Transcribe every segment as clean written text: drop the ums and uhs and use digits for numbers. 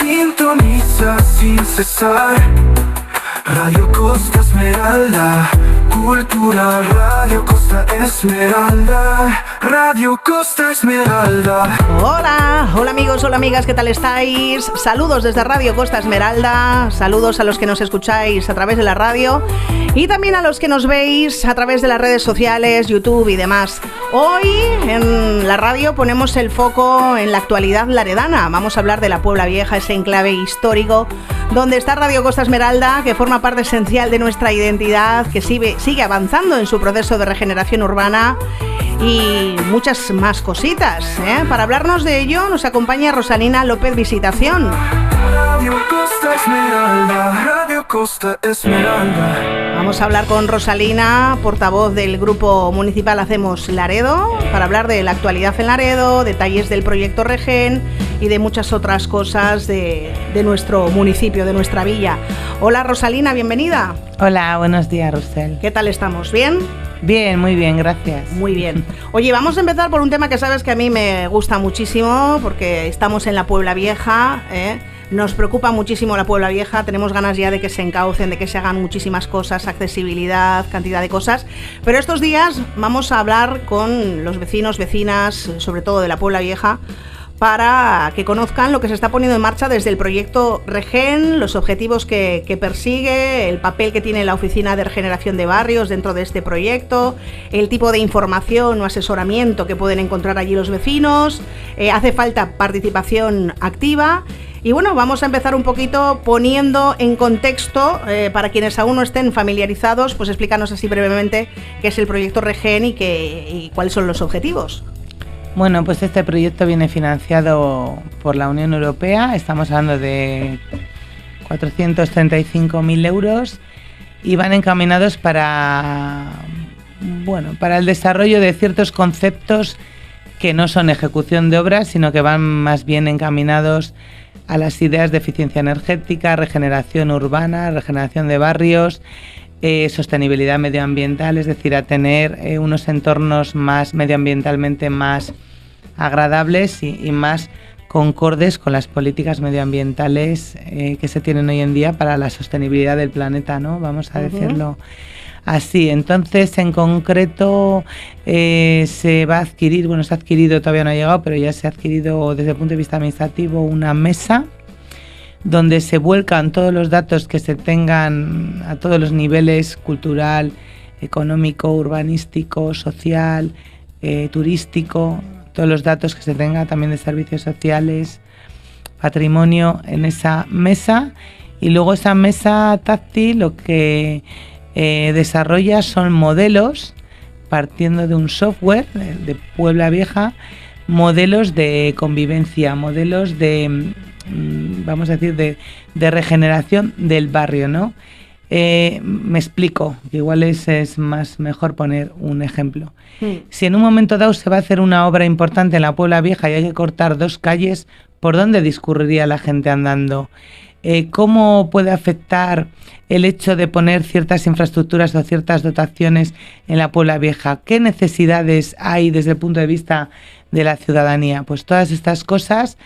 Sintoniza sin cesar Radio Costa Esmeralda, cultura, Radio Costa Esmeralda, Radio Costa Esmeralda. Hola amigos, hola amigas, ¿qué tal estáis? Saludos desde Radio Costa Esmeralda, saludos a los que nos escucháis a través de la radio y también a los que nos veis a través de las redes sociales, YouTube y demás. Hoy en la radio ponemos el foco en la actualidad laredana. Vamos a hablar de la Puebla Vieja, ese enclave histórico donde está Radio Costa Esmeralda, que forma parte esencial de nuestra identidad, que sigue avanzando en su proceso de regeneración urbana y muchas más cositas, ¿eh? Para hablarnos de ello nos acompaña Rosalina López Visitación. Radio Costa Esmeralda, Radio Costa Esmeralda. Vamos a hablar con Rosalina, portavoz del Grupo Municipal Hacemos Laredo, para hablar de la actualidad en Laredo, detalles del proyecto Regen y de muchas otras cosas de nuestro municipio, de nuestra villa. Hola Rosalina, bienvenida. Hola, buenos días, Rusel. ¿Qué tal estamos? ¿Bien? Bien, muy bien, gracias. Muy bien. Oye, vamos a empezar por un tema que sabes que a mí me gusta muchísimo, porque estamos en la Puebla Vieja, ¿eh? Nos preocupa muchísimo la Puebla Vieja, tenemos ganas ya de que se encaucen, de que se hagan muchísimas cosas, accesibilidad, cantidad de cosas, pero estos días vamos a hablar con los vecinos, vecinas, sobre todo de la Puebla Vieja, para que conozcan lo que se está poniendo en marcha desde el proyecto Regen, los objetivos que persigue, el papel que tiene la Oficina de Regeneración de Barrios dentro de este proyecto, el tipo de información o asesoramiento que pueden encontrar allí los vecinos. Hace falta participación activa. Y bueno, vamos a empezar un poquito poniendo en contexto, para quienes aún no estén familiarizados, pues explícanos así brevemente qué es el proyecto Regen y cuáles son los objetivos. Bueno, pues este proyecto viene financiado por la Unión Europea, estamos hablando de 435.000 euros y van encaminados para el desarrollo de ciertos conceptos que no son ejecución de obras, sino que van más bien encaminados a las ideas de eficiencia energética, regeneración urbana, regeneración de barrios, sostenibilidad medioambiental, es decir, a tener unos entornos más medioambientalmente más agradables y más concordes con las políticas medioambientales que se tienen hoy en día para la sostenibilidad del planeta, ¿no? Vamos a decirlo así. Entonces, en concreto, se va a adquirir, se ha adquirido, todavía no ha llegado, pero ya se ha adquirido desde el punto de vista administrativo una mesa donde se vuelcan todos los datos que se tengan a todos los niveles: cultural, económico, urbanístico, social, turístico, todos los datos que se tenga también de servicios sociales, patrimonio, en esa mesa. Y luego esa mesa táctil lo que desarrolla son modelos, partiendo de un software de Puebla Vieja, modelos de convivencia, modelos de de regeneración del barrio, ¿no? Me explico, que igual es mejor poner un ejemplo. Si en un momento dado se va a hacer una obra importante en la Puebla Vieja y hay que cortar 2 calles, ¿por dónde discurriría la gente andando? ¿Cómo puede afectar el hecho de poner ciertas infraestructuras o ciertas dotaciones en la Puebla Vieja? ¿Qué necesidades hay desde el punto de vista de la ciudadanía? Pues todas estas cosas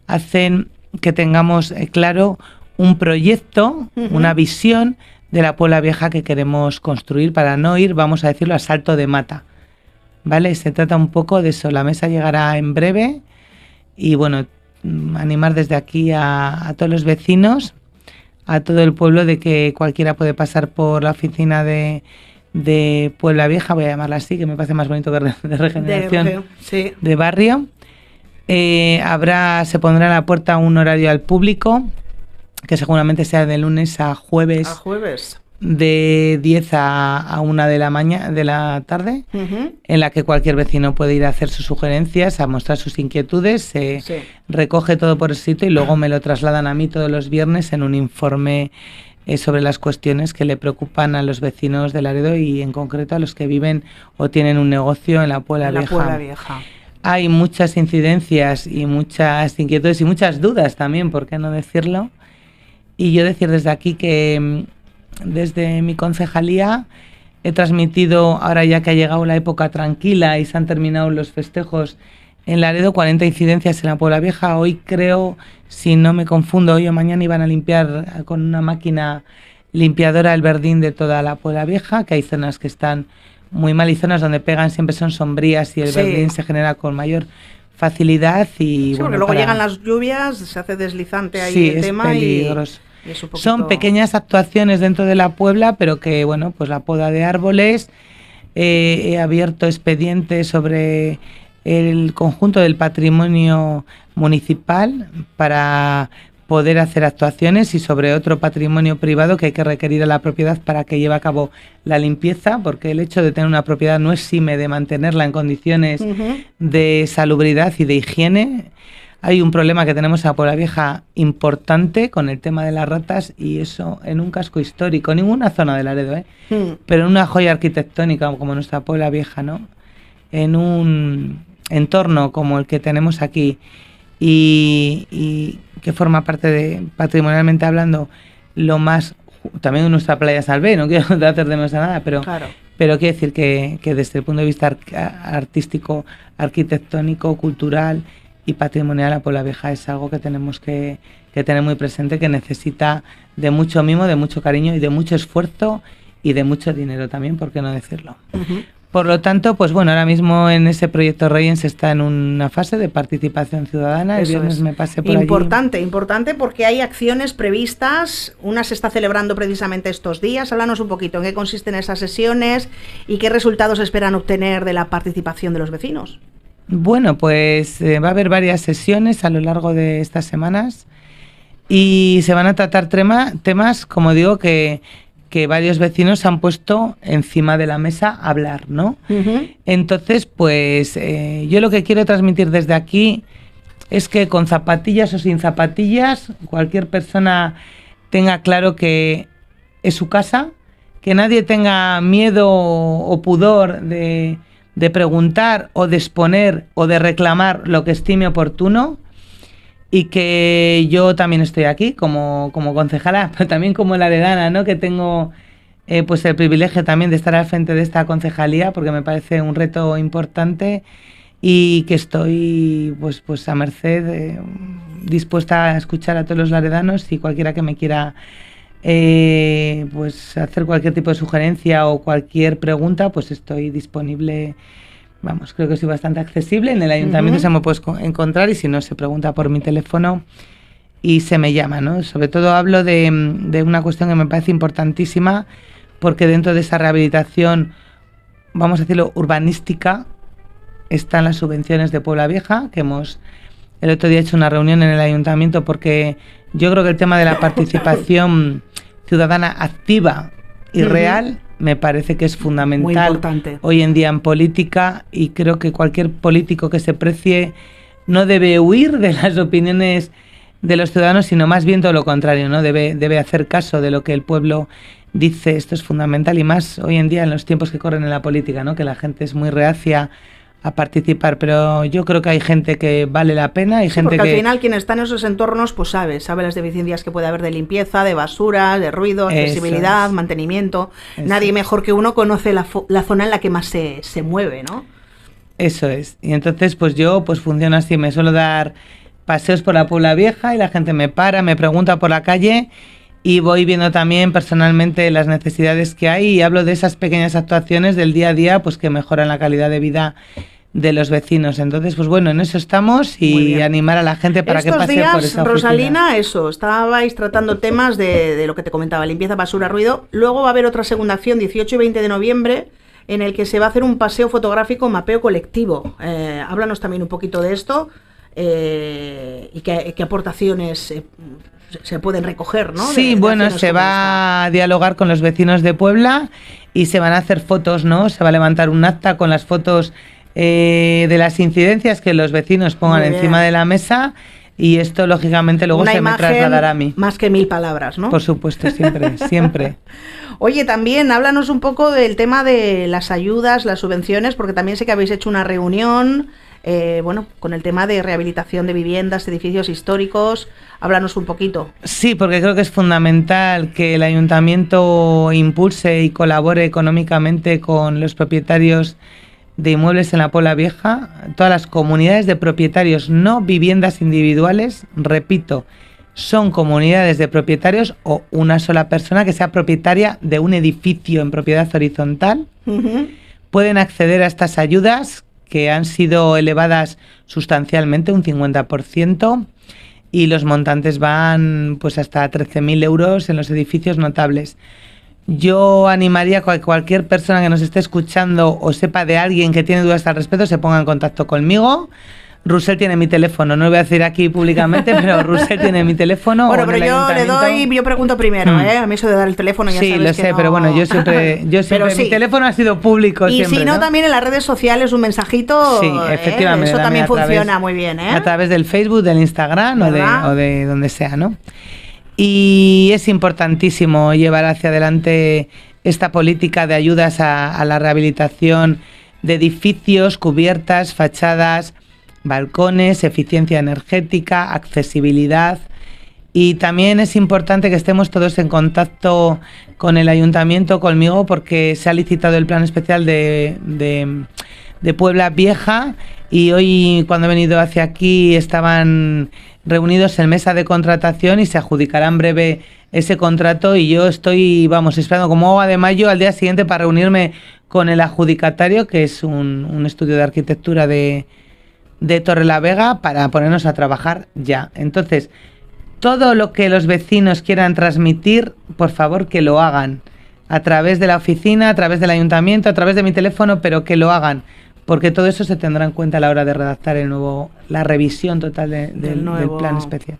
hacen que tengamos claro un proyecto, una visión de la Puebla Vieja que queremos construir para no ir, vamos a decirlo, a salto de mata, ¿vale? Se trata un poco de eso. La mesa llegará en breve y animar desde aquí a todos los vecinos, a todo el pueblo, de que cualquiera puede pasar por la oficina de Puebla Vieja, voy a llamarla así, que me parece más bonito que de regeneración de barrio. Se pondrá en la puerta un horario al público, que seguramente sea de lunes a jueves. De 10 a 1 de la tarde, en la que cualquier vecino puede ir a hacer sus sugerencias, a mostrar sus inquietudes, se recoge todo por escrito y luego me lo trasladan a mí todos los viernes en un informe sobre las cuestiones que le preocupan a los vecinos de Laredo y en concreto a los que viven o tienen un negocio en la Puebla Vieja. Hay muchas incidencias y muchas inquietudes y muchas dudas también, ¿por qué no decirlo? Y yo decir desde aquí que desde mi concejalía he transmitido, ahora ya que ha llegado la época tranquila y se han terminado los festejos en Laredo 40 incidencias en la Puebla Vieja. Hoy creo, si no me confundo, hoy o mañana iban a limpiar con una máquina limpiadora el verdín de toda la Puebla Vieja, que hay zonas que están muy mal y zonas donde pegan siempre son sombrías y el verdín se genera con mayor facilidad. Y porque luego llegan las lluvias, se hace deslizante ahí el tema y es un poquito... Son pequeñas actuaciones dentro de la Puebla, pero que bueno, pues la poda de árboles, he abierto expedientes sobre el conjunto del patrimonio municipal para poder hacer actuaciones y sobre otro patrimonio privado que hay que requerir a la propiedad para que lleve a cabo la limpieza, porque el hecho de tener una propiedad no exime de mantenerla en condiciones de salubridad y de higiene. Hay un problema que tenemos en la Puebla Vieja importante con el tema de las ratas, y eso en un casco histórico, ninguna zona de Laredo, pero en una joya arquitectónica como nuestra Puebla Vieja, ¿no? En un entorno como el que tenemos aquí y que forma parte de, patrimonialmente hablando, lo más, también en nuestra playa Salvé, no quiero hacer de menos a nada, pero quiero decir que desde el punto de vista artístico, arquitectónico, cultural y patrimonial, la Puebla Vieja es algo que tenemos que tener muy presente, que necesita de mucho mimo, de mucho cariño y de mucho esfuerzo y de mucho dinero también, ¿por qué no decirlo? Por lo tanto, pues bueno, ahora mismo en ese proyecto Reyens está en una fase de participación ciudadana. El viernes me pasé por allí. Importante porque hay acciones previstas. Una se está celebrando precisamente estos días. Háblanos un poquito en qué consisten esas sesiones y qué resultados esperan obtener de la participación de los vecinos. Bueno, pues va a haber varias sesiones a lo largo de estas semanas y se van a tratar temas, como digo, que varios vecinos han puesto encima de la mesa a hablar, ¿no? Entonces, pues yo lo que quiero transmitir desde aquí es que con zapatillas o sin zapatillas, cualquier persona tenga claro que es su casa, que nadie tenga miedo o pudor de preguntar o de exponer o de reclamar lo que estime oportuno, y que yo también estoy aquí como concejala, pero también como laredana, ¿no? Que tengo pues el privilegio también de estar al frente de esta concejalía, porque me parece un reto importante y que estoy pues a merced, dispuesta a escuchar a todos los laredanos, y cualquiera que me quiera pues hacer cualquier tipo de sugerencia o cualquier pregunta, pues estoy disponible. Vamos, creo que soy bastante accesible. En el ayuntamiento se me puede encontrar, y si no, se pregunta por mi teléfono y se me llama, ¿no? Sobre todo hablo de una cuestión que me parece importantísima, porque dentro de esa rehabilitación, vamos a decirlo, urbanística, están las subvenciones de Puebla Vieja, que el otro día hecho una reunión en el ayuntamiento, porque yo creo que el tema de la participación ciudadana activa y real me parece que es fundamental hoy en día en política, y creo que cualquier político que se precie no debe huir de las opiniones de los ciudadanos, sino más bien todo lo contrario, ¿no? Debe hacer caso de lo que el pueblo dice. Esto es fundamental, y más hoy en día en los tiempos que corren en la política, ¿no? Que la gente es muy reacia a participar, pero yo creo que hay gente que vale la pena, hay gente porque que... al final quien está en esos entornos pues sabe las deficiencias que puede haber de limpieza, de basura, de ruido, accesibilidad, mantenimiento. Nadie mejor que uno conoce la zona en la que más se mueve, ¿no? Eso es, y entonces pues yo pues funciono así, me suelo dar paseos por la Puebla Vieja y la gente me pregunta por la calle, y voy viendo también personalmente las necesidades que hay, y hablo de esas pequeñas actuaciones del día a día pues que mejoran la calidad de vida de los vecinos. Entonces, pues bueno, en eso estamos, y animar a la gente para que pase por esa oficina. Rosalina, estabais tratando temas de lo que te comentaba, limpieza, basura, ruido. Luego va a haber otra segunda acción, 18 y 20 de noviembre, en el que se va a hacer un paseo fotográfico, mapeo colectivo. Háblanos también un poquito de esto, y qué aportaciones se pueden recoger, ¿no? Sí, bueno, se va a dialogar con los vecinos de Puebla y se van a hacer fotos, ¿no? Se va a levantar un acta con las fotos de las incidencias que los vecinos pongan encima de la mesa, y esto lógicamente luego se me trasladará a mí. Más que 1000 palabras, ¿no? Por supuesto, siempre, siempre. Oye, también háblanos un poco del tema de las ayudas, las subvenciones, porque también sé que habéis hecho una reunión, con el tema de rehabilitación de viviendas, edificios históricos. Háblanos un poquito. Sí, porque creo que es fundamental que el ayuntamiento impulse y colabore económicamente con los propietarios de inmuebles en la Puebla Vieja, todas las comunidades de propietarios, no viviendas individuales, repito, son comunidades de propietarios o una sola persona que sea propietaria de un edificio en propiedad horizontal, pueden acceder a estas ayudas que han sido elevadas sustancialmente, un 50%, y los montantes van pues hasta 13.000 euros en los edificios notables. Yo animaría a que cualquier persona que nos esté escuchando o sepa de alguien que tiene dudas al respecto se ponga en contacto conmigo. Rusel tiene mi teléfono, no lo voy a decir aquí públicamente, pero Rusel tiene mi teléfono. Bueno, pero yo le doy, yo pregunto primero, A mí eso de dar el teléfono ya sí, sabes lo sé, que no... pero bueno, yo siempre sí. Mi teléfono ha sido público y siempre. Y si no, también en las redes sociales un mensajito, sí, efectivamente, eso también funciona muy bien, A través del Facebook, del Instagram o de donde sea, ¿no? Y es importantísimo llevar hacia adelante esta política de ayudas a la rehabilitación de edificios, cubiertas, fachadas, balcones, eficiencia energética, accesibilidad, y también es importante que estemos todos en contacto con el ayuntamiento, conmigo, porque se ha licitado el plan especial de Puebla Vieja, y hoy cuando he venido hacia aquí estaban reunidos en mesa de contratación y se adjudicará en breve ese contrato, y yo estoy, esperando como agua de mayo al día siguiente para reunirme con el adjudicatario, que es un estudio de arquitectura de Torrelavega, para ponernos a trabajar ya. Entonces, todo lo que los vecinos quieran transmitir, por favor que lo hagan, a través de la oficina, a través del ayuntamiento, a través de mi teléfono, pero que lo hagan, porque todo eso se tendrá en cuenta a la hora de redactar la revisión total del plan especial.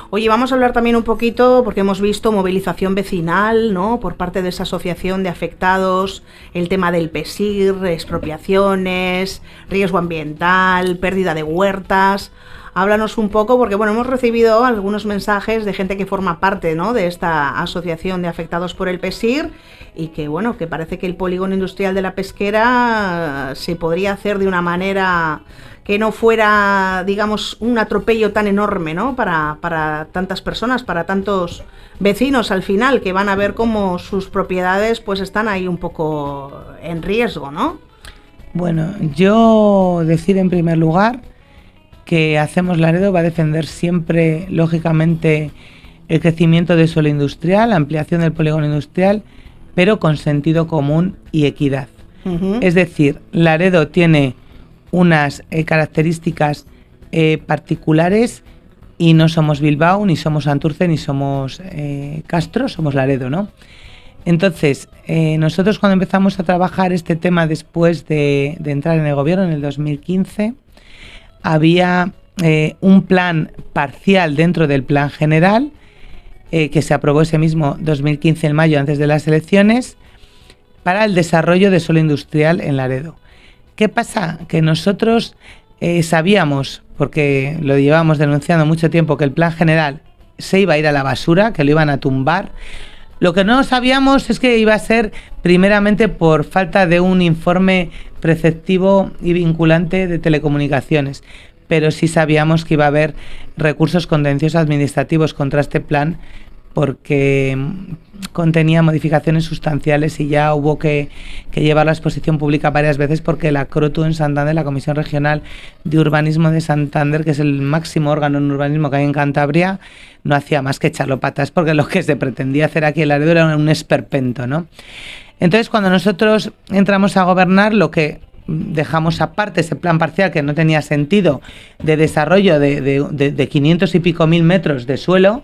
Oye, vamos a hablar también un poquito, porque hemos visto movilización vecinal, ¿no?, por parte de esa asociación de afectados, el tema del PESIR, expropiaciones, riesgo ambiental, pérdida de huertas. Háblanos un poco, porque bueno, hemos recibido algunos mensajes de gente que forma parte, ¿no?, de esta asociación de afectados por el PESIR, y que bueno, que parece que el polígono industrial de la Pesquera se podría hacer de una manera que no fuera, digamos, un atropello tan enorme, ¿no?, para tantas personas, para tantos vecinos al final, que van a ver cómo sus propiedades pues están ahí un poco en riesgo, ¿no? Bueno, yo decir en primer lugar que Hacemos Laredo va a defender siempre, lógicamente, el crecimiento del suelo industrial, la ampliación del polígono industrial, pero con sentido común y equidad. Es decir, Laredo tiene unas características particulares, y no somos Bilbao, ni somos Santurce, ni somos Castro, somos Laredo, ¿no? Entonces, nosotros cuando empezamos a trabajar este tema después de entrar en el gobierno en el 2015, había un plan parcial dentro del plan general que se aprobó ese mismo 2015 en mayo, antes de las elecciones, para el desarrollo de suelo industrial en Laredo. ¿Qué pasa? Que nosotros sabíamos, porque lo llevábamos denunciando mucho tiempo, que el plan general se iba a ir a la basura, que lo iban a tumbar. Lo que no sabíamos es que iba a ser primeramente por falta de un informe preceptivo y vinculante de telecomunicaciones, pero sí sabíamos que iba a haber recursos contenciosos administrativos contra este plan, porque contenía modificaciones sustanciales y ya hubo que llevarlo a exposición pública varias veces, porque la CROTU en Santander, la Comisión Regional de Urbanismo de Santander, que es el máximo órgano en urbanismo que hay en Cantabria, no hacía más que echarlo patas, porque lo que se pretendía hacer aquí en Laredo era un esperpento, ¿no? Entonces, cuando nosotros entramos a gobernar, lo que dejamos aparte ese plan parcial, que no tenía sentido, de desarrollo de 500 y pico mil metros de suelo,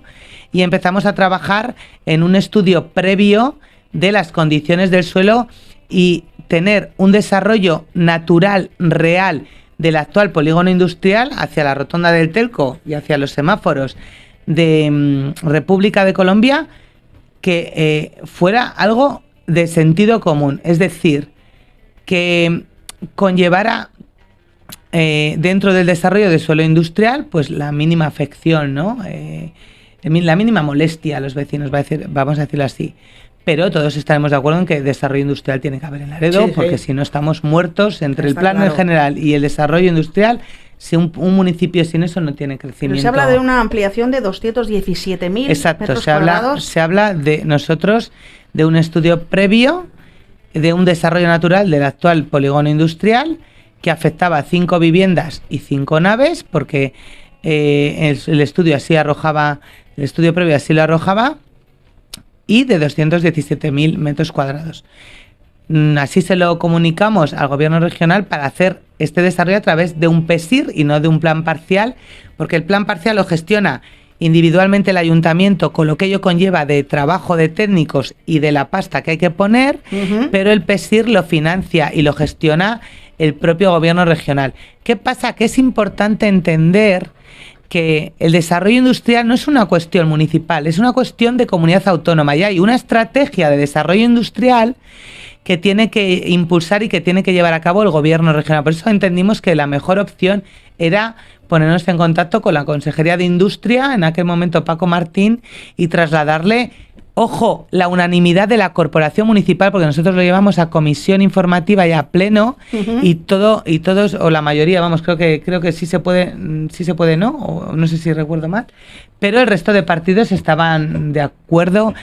y empezamos a trabajar en un estudio previo de las condiciones del suelo y tener un desarrollo natural, real, del actual polígono industrial hacia la rotonda del Telco y hacia los semáforos de República de Colombia, que fuera algo de sentido común, es decir, que conllevara dentro del desarrollo de suelo industrial pues la mínima afección, ¿no? La mínima molestia a los vecinos, vamos a decirlo así. Pero todos estaremos de acuerdo en que el desarrollo industrial tiene que haber en Laredo, sí, porque si no estamos muertos entre el plan en general y el desarrollo industrial. Si un municipio sin eso no tiene crecimiento. Pero se habla de una ampliación de 217.000 Exacto, metros cuadrados. Se habla de nosotros de un estudio previo de un desarrollo natural del actual polígono industrial que afectaba 5 viviendas y 5 naves, porque el estudio así arrojaba, el estudio previo así lo arrojaba, y de 217.000 metros cuadrados. Así se lo comunicamos al gobierno regional para hacer este desarrollo a través de un PESIR y no de un plan parcial, porque el plan parcial lo gestiona individualmente el ayuntamiento, con lo que ello conlleva de trabajo de técnicos y de la pasta que hay que poner, pero el PESIR lo financia y lo gestiona el propio gobierno regional. ¿Qué pasa? Que es importante entender que el desarrollo industrial no es una cuestión municipal, es una cuestión de comunidad autónoma, y hay una estrategia de desarrollo industrial que tiene que impulsar y que tiene que llevar a cabo el gobierno regional. Por eso entendimos que la mejor opción era ponernos en contacto con la Consejería de Industria, en aquel momento Paco Martín, y trasladarle, ojo, la unanimidad de la corporación municipal, porque nosotros lo llevamos a comisión informativa y a pleno, y todos, o la mayoría, vamos, creo que sí se puede, ¿no? O no sé si recuerdo mal, pero el resto de partidos estaban de acuerdo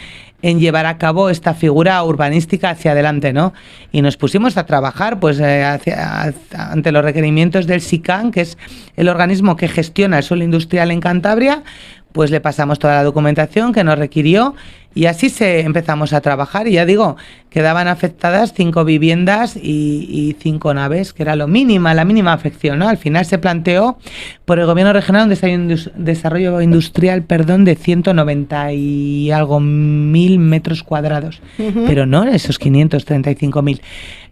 en llevar a cabo esta figura urbanística hacia adelante, ¿no? Y nos pusimos a trabajar pues ante los requerimientos del SICAN, que es el organismo que gestiona el suelo industrial en Cantabria. Pues le pasamos toda la documentación que nos requirió y así empezamos a trabajar. Y ya digo, quedaban afectadas 5 viviendas y 5 naves, que era la mínima afección, ¿no? Al final se planteó por el gobierno regional un desarrollo industrial, de 190 y algo mil metros cuadrados, pero no esos 535.000.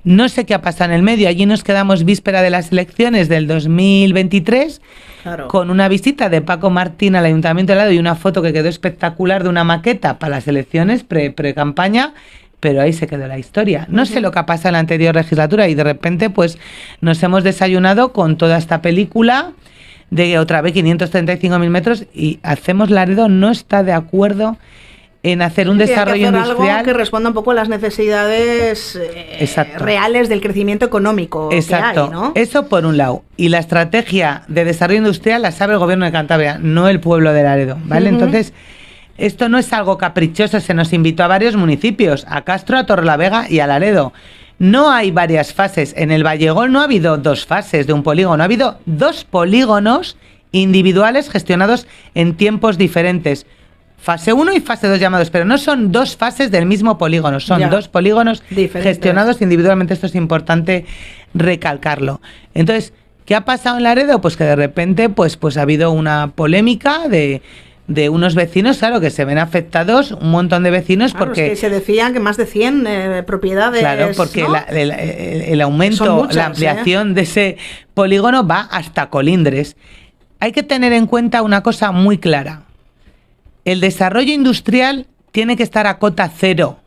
No sé qué ha pasado en el medio. Allí nos quedamos víspera de las elecciones del 2023, claro, con una visita de Paco Martín al Ayuntamiento de Laredo y una foto que quedó espectacular de una maqueta para las elecciones pre-campaña, pero ahí se quedó la historia. No sé lo que ha pasado en la anterior legislatura y de repente pues nos hemos desayunado con toda esta película de otra vez 535.000 metros y Hacemos Laredo no está de acuerdo en hacer un desarrollo industrial algo que responda un poco a las necesidades reales del crecimiento económico. Exacto. Que hay, ¿no? Eso por un lado. Y la estrategia de desarrollo industrial la sabe el gobierno de Cantabria, no el pueblo de Laredo, ¿vale? Entonces, esto no es algo caprichoso, se nos invitó a varios municipios, a Castro, a Torrelavega y a Laredo. No hay varias fases. En el Vallegol no ha habido 2 fases de un polígono, ha habido 2 polígonos individuales gestionados en tiempos diferentes. Fase 1 y fase 2 llamados, pero no son 2 fases del mismo polígono, son 2 polígonos diferentes, gestionados individualmente. Esto es importante recalcarlo. Entonces, ¿qué ha pasado en Laredo? Pues que de repente pues ha habido una polémica de unos vecinos, claro, que se ven afectados, un montón de vecinos, claro, porque... Es que se decían que más de 100 propiedades, claro, porque ¿no? el aumento, muchas, la ampliación de ese polígono va hasta Colindres. Hay que tener en cuenta una cosa muy clara. El desarrollo industrial tiene que estar a cota cero.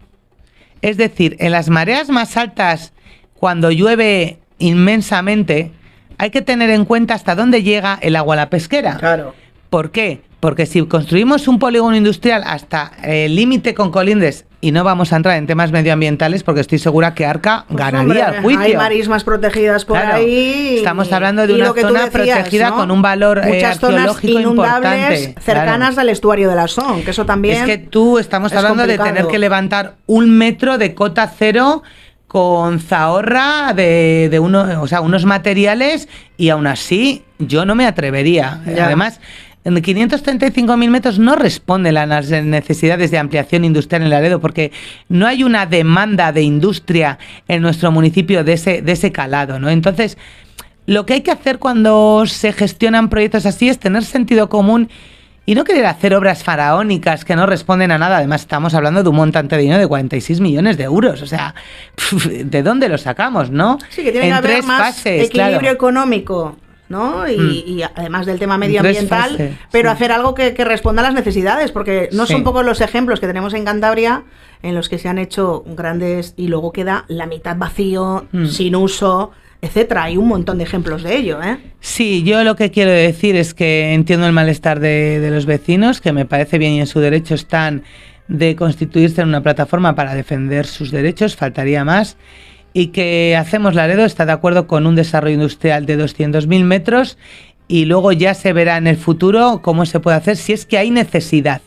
Es decir, en las mareas más altas, cuando llueve inmensamente, hay que tener en cuenta hasta dónde llega el agua a la pesquera. Claro. ¿Por qué? Porque si construimos un polígono industrial hasta el límite con Colindres, y no vamos a entrar en temas medioambientales porque estoy segura que Arca ganaría el juicio. Hay marismas protegidas por ahí. Estamos hablando de una zona protegida, ¿no? Con un valor arqueológico importante. Cercanas al estuario de la Son, que eso también. Es que estamos hablando complicado. De tener que levantar 1 metro de cota cero con zahorra de unos materiales, y aún así yo no me atrevería. Ya. Además, en 535.000 metros no responden a las necesidades de ampliación industrial en Laredo, porque no hay una demanda de industria en nuestro municipio de ese calado, ¿no? Entonces, lo que hay que hacer cuando se gestionan proyectos así es tener sentido común y no querer hacer obras faraónicas que no responden a nada. Además, estamos hablando de un montante de dinero de 46 millones de euros. O sea, ¿de dónde lo sacamos, no? Sí, que tiene que haber más equilibrio económico, ¿no? Y además del tema medioambiental, pero hacer algo que responda a las necesidades, porque no son pocos los ejemplos que tenemos en Cantabria en los que se han hecho grandes y luego queda la mitad vacío, sin uso, etcétera. Hay un montón de ejemplos de ello, ¿eh? Sí, yo lo que quiero decir es que entiendo el malestar de los vecinos, que me parece bien y en su derecho están de constituirse en una plataforma para defender sus derechos, faltaría más. Y que Hacemos Laredo está de acuerdo con un desarrollo industrial de 200.000 metros y luego ya se verá en el futuro cómo se puede hacer si es que hay necesidad.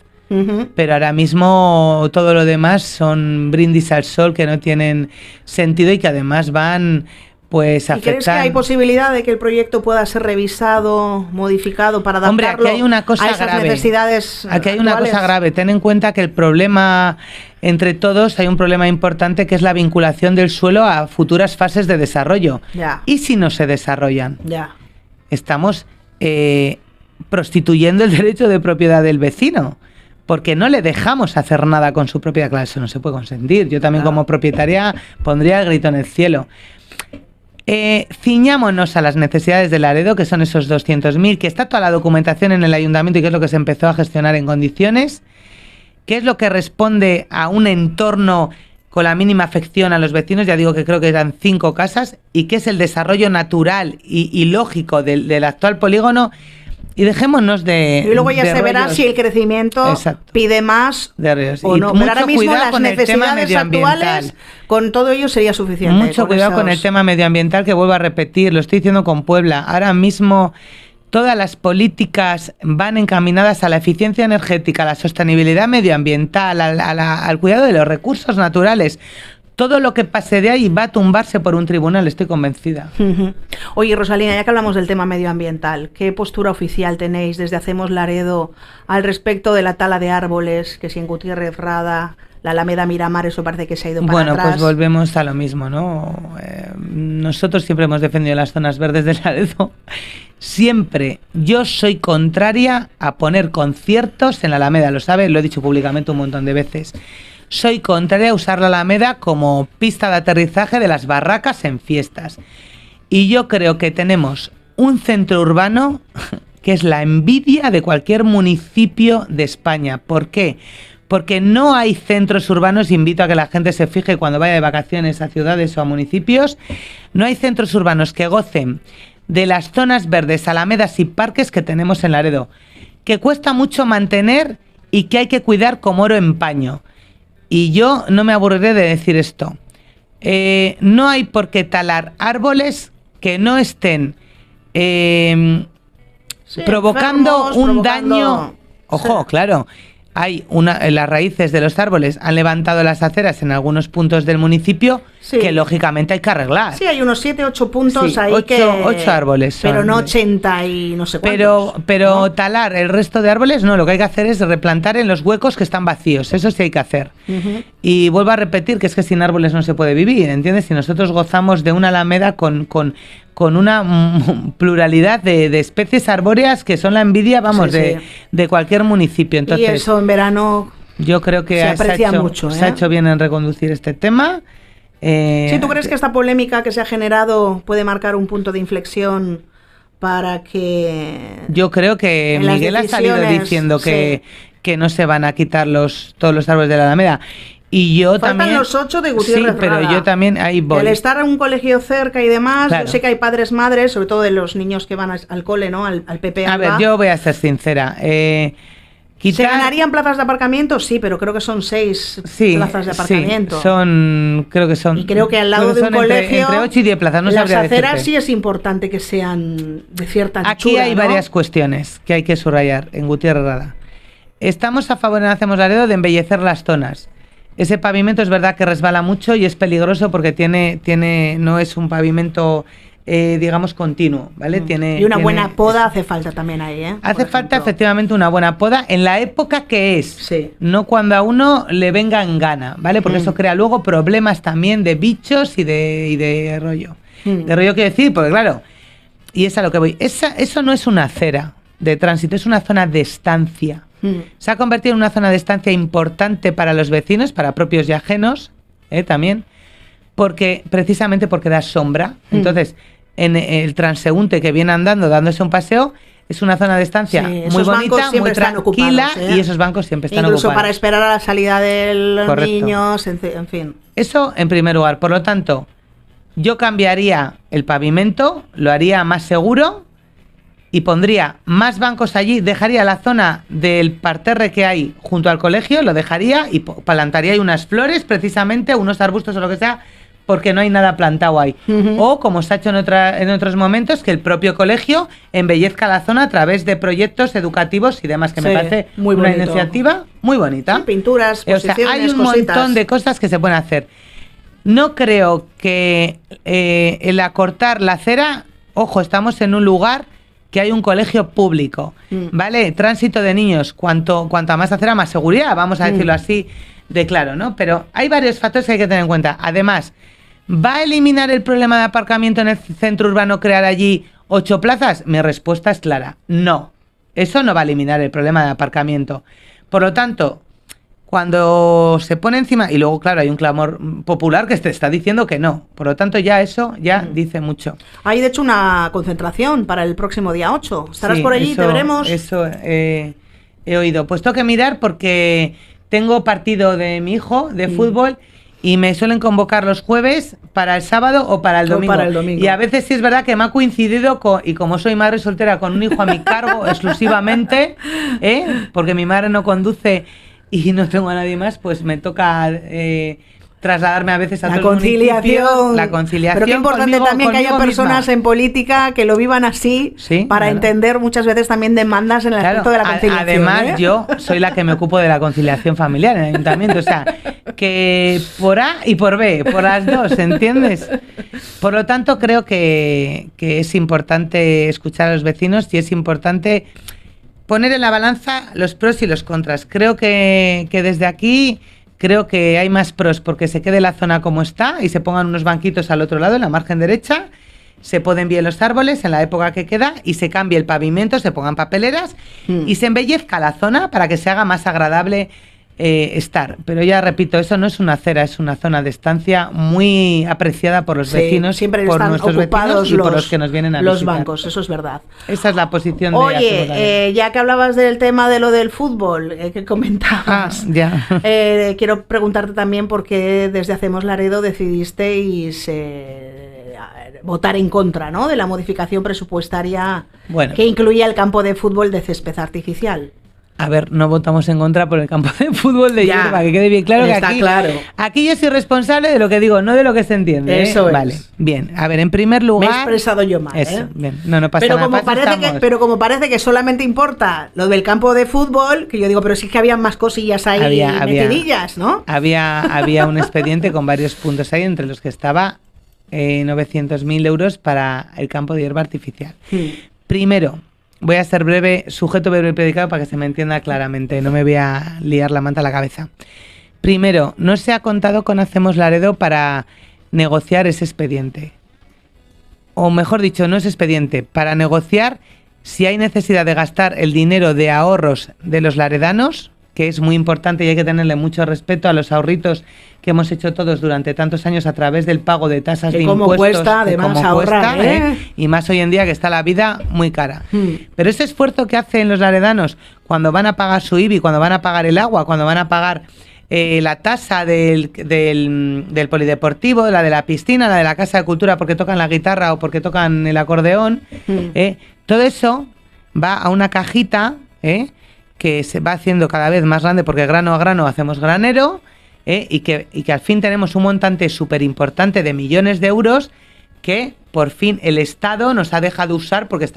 Pero ahora mismo todo lo demás son brindis al sol que no tienen sentido y que además van pues a afectar. ¿Y crees que hay posibilidad de que el proyecto pueda ser revisado, modificado para adaptarlo aquí hay una cosa a esas grave. necesidades Aquí hay actuales? una cosa grave. Ten en cuenta que el problema, entre todos, hay un problema importante que es la vinculación del suelo a futuras fases de desarrollo. Ya. ¿Y si no se desarrollan? Ya. Estamos prostituyendo el derecho de propiedad del vecino, porque no le dejamos hacer nada con su propiedad. Claro, eso no se puede consentir. Yo también como propietaria pondría el grito en el cielo. Ciñámonos a las necesidades de Laredo, que son esos 200.000, que está toda la documentación en el ayuntamiento y que es lo que se empezó a gestionar en condiciones, que es lo que responde a un entorno con la mínima afección a los vecinos, ya digo que creo que eran 5 casas, y que es el desarrollo natural y lógico del actual polígono. Y dejémonos de... Y luego ya se verá rollos. si el crecimiento pide más de ríos. o no. Pero ahora mismo las con el tema necesidades medioambiental. actuales, con todo ello sería suficiente. Mucho cuidado con el tema medioambiental, que vuelvo a repetir, lo estoy diciendo con Puebla. Ahora mismo todas las políticas van encaminadas a la eficiencia energética, a la sostenibilidad medioambiental, al cuidado de los recursos naturales. Todo lo que pase de ahí va a tumbarse por un tribunal, estoy convencida. Oye, Rosalina, ya que hablamos del tema medioambiental, ¿qué postura oficial tenéis desde Hacemos Laredo al respecto de la tala de árboles, que si en Gutiérrez Rada, la Alameda Miramar, eso parece que se ha ido para atrás? Bueno, pues volvemos a lo mismo, ¿no? Nosotros siempre hemos defendido las zonas verdes de Laredo. Siempre. Yo soy contraria a poner conciertos en la Alameda, lo sabe, lo he dicho públicamente un montón de veces. Soy contraria a usar la Alameda como pista de aterrizaje de las barracas en fiestas. Y yo creo que tenemos un centro urbano que es la envidia de cualquier municipio de España. ¿Por qué? Porque no hay centros urbanos, invito a que la gente se fije cuando vaya de vacaciones a ciudades o a municipios, no hay centros urbanos que gocen de las zonas verdes, alamedas y parques que tenemos en Laredo, que cuesta mucho mantener y que hay que cuidar como oro en paño. Y yo no me aburriré de decir esto. No hay por qué talar árboles que no estén provocando un daño. Ojo, claro. Hay las raíces de los árboles han levantado las aceras en algunos puntos del municipio que lógicamente hay que arreglar. Sí, hay unos 7, 8 puntos ahí 8 árboles son, pero no 80 y no sé cuántos. Pero ¿no? Talar el resto de árboles no, lo que hay que hacer es replantar en los huecos que están vacíos, eso sí hay que hacer. Y vuelvo a repetir que es que sin árboles no se puede vivir, ¿entiendes? Si nosotros gozamos de una alameda con una pluralidad de especies arbóreas que son la envidia, vamos, de cualquier municipio. Entonces, y eso en verano yo creo que se aprecia mucho, se ha hecho bien en reconducir este tema. ¿Sí, tú crees que esta polémica que se ha generado puede marcar un punto de inflexión para que... Yo creo que Miguel ha salido diciendo que no se van a quitar todos los árboles de la Alameda. Y yo Faltan también... los 8 de Gutiérrez Sí, pero Rada. yo también ahí voy. El estar en un colegio cerca y demás, Claro. yo sé que hay padres, madres, sobre todo de los niños que van al cole, ¿no? Al PP. A ver, yo voy a ser sincera. ¿Se ganarían plazas de aparcamiento? Sí, pero creo que son 6 plazas de aparcamiento. Sí, creo que son... Y creo que al lado de un colegio... Entre 8 y 10 plazas, no las sabría aceras decirte. sí es importante que sean de cierta anchura, Aquí hay ¿no? varias cuestiones que hay que subrayar en Gutiérrez Rada. Estamos a favor en Hacemos Laredo de embellecer las zonas. Ese pavimento es verdad que resbala mucho y es peligroso porque no es un pavimento, digamos, continuo, ¿vale? Y una buena poda hace falta también ahí, ¿eh? Hace falta efectivamente una buena poda en la época que es, Sí. no cuando a uno le venga en gana, ¿vale? Porque eso crea luego problemas también de bichos y de rollo. De rollo quiero decir, porque claro, y es a lo que voy. Eso no es una acera de tránsito, es una zona de estancia. Se ha convertido en una zona de estancia importante para los vecinos, para propios y ajenos, también, precisamente porque da sombra. Entonces, en el transeúnte que viene andando, dándose un paseo, es una zona de estancia muy bonita, muy tranquila, y esos bancos siempre están incluso ocupados. para esperar a la salida de los Correcto. niños, en fin. Eso en primer lugar. Por lo tanto, yo cambiaría el pavimento, lo haría más seguro y pondría más bancos allí, dejaría la zona del parterre que hay junto al colegio, lo dejaría y plantaría ahí unas flores, precisamente, unos arbustos o lo que sea, porque no hay nada plantado ahí. O, como se ha hecho en otros momentos, que el propio colegio embellezca la zona a través de proyectos educativos y demás, que me parece muy una bonito. Iniciativa muy bonita. Sí, pinturas, O sea, hay un montón de cosas que se pueden hacer. No creo que el acortar la acera, ojo, estamos en un lugar que hay un colegio público, ¿vale? Tránsito de niños, cuanto más acera, más seguridad, vamos a decirlo así de claro, ¿no? Pero hay varios factores que hay que tener en cuenta. Además, ¿va a eliminar el problema de aparcamiento en el centro urbano crear allí 8 plazas? Mi respuesta es clara, no. Eso no va a eliminar el problema de aparcamiento. Por lo tanto, cuando se pone encima, y luego, claro, hay un clamor popular que te está diciendo que no. Por lo tanto, ya eso ya dice mucho. Hay, de hecho, una concentración para el próximo día 8. ¿Estarás Sí, por allí? eso, ¿Te veremos? Eso he oído. Pues tengo que mirar porque tengo partido de mi hijo de fútbol y me suelen convocar los jueves para el sábado o para el domingo. Y a veces sí es verdad que me ha coincidido y como soy madre soltera con un hijo a mi cargo exclusivamente, porque mi madre no conduce y no tengo a nadie más, pues me toca trasladarme a veces a la otros conciliación. municipios. La conciliación. Pero qué importante también que haya personas en política que lo vivan así, para entender muchas veces también demandas en el aspecto de la conciliación. Además, yo soy la que me ocupo de la conciliación familiar en el ayuntamiento. O sea, que por A y por B, por las dos, ¿entiendes? Por lo tanto, creo que es importante escuchar a los vecinos y es importante poner en la balanza los pros y los contras. Creo que desde aquí creo que hay más pros porque se quede la zona como está y se pongan unos banquitos al otro lado, en la margen derecha, se poden bien los árboles en la época que queda y se cambie el pavimento, se pongan papeleras y se embellezca la zona para que se haga más agradable estar. Pero ya repito, eso no es una acera, es una zona de estancia muy apreciada por los vecinos, siempre por están nuestros ocupados vecinos y por los que nos vienen a los visitar. bancos, eso es verdad. Esa es la posición de Oye, ya que hablabas del tema de lo del fútbol que comentabas, quiero preguntarte también por qué desde Hacemos Laredo decidisteis votar en contra, ¿no?, de la modificación presupuestaria que incluía el campo de fútbol de césped artificial. A ver, no votamos en contra por el campo de fútbol de hierba, que quede bien claro que aquí yo soy responsable de lo que digo, no de lo que se entiende. Eso es. Vale, bien. A ver, en primer lugar... Me he expresado yo mal, Eso, bien. No pasa nada. Pero como parece que solamente importa lo del campo de fútbol, que yo digo, pero sí que había más cosillas ahí metidillas, ¿no? Había un expediente con varios puntos ahí, entre los que estaba 900.000 euros para el campo de hierba artificial. Primero... Voy a ser breve, sujeto, breve y predicado para que se me entienda claramente, no me voy a liar la manta a la cabeza. Primero, no se ha contado con Hacemos Laredo para negociar ese expediente. O mejor dicho, no es expediente, para negociar si hay necesidad de gastar el dinero de ahorros de los laredanos, que es muy importante y hay que tenerle mucho respeto a los ahorritos que hemos hecho todos durante tantos años a través del pago de tasas de impuestos. Cuesta, además, ahorrar, y más hoy en día que está la vida muy cara. Pero ese esfuerzo que hacen los laredanos cuando van a pagar su IBI, cuando van a pagar el agua, cuando van a pagar la tasa del polideportivo, la de la piscina, la de la casa de cultura porque tocan la guitarra o porque tocan el acordeón, todo eso va a una cajita que se va haciendo cada vez más grande porque grano a grano hacemos granero, y que al fin tenemos un montante súper importante de millones de euros que por fin el Estado nos ha dejado usar porque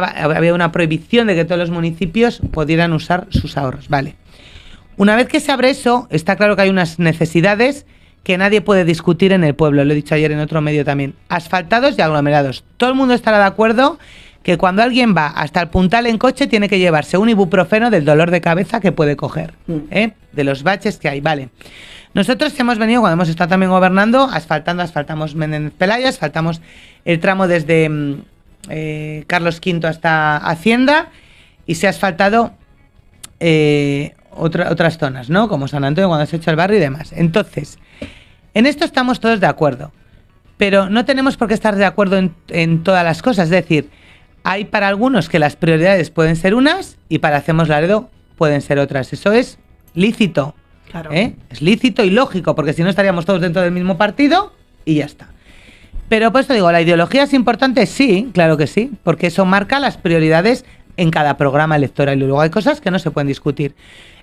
había una prohibición de que todos los municipios pudieran usar sus ahorros. Vale. Una vez que se abre eso, está claro que hay unas necesidades que nadie puede discutir en el pueblo, lo he dicho ayer en otro medio también, asfaltados y aglomerados. Todo el mundo estará de acuerdo que cuando alguien va hasta el Puntal en coche tiene que llevarse un ibuprofeno del dolor de cabeza que puede coger, de los baches que hay, vale. Nosotros hemos venido, cuando hemos estado también gobernando, asfaltamos Menéndez Pelayo, asfaltamos el tramo desde Carlos V hasta Hacienda y se ha asfaltado otras zonas, ¿no? Como San Antonio, cuando se ha hecho el barrio y demás. Entonces, en esto estamos todos de acuerdo, pero no tenemos por qué estar de acuerdo en todas las cosas, es decir, hay para algunos que las prioridades pueden ser unas y para Hacemos Laredo pueden ser otras. Eso es lícito. Claro. Es lícito y lógico, porque si no estaríamos todos dentro del mismo partido y ya está. Pero por eso digo, ¿la ideología es importante? Sí, claro que sí, porque eso marca las prioridades en cada programa electoral y luego hay cosas que no se pueden discutir.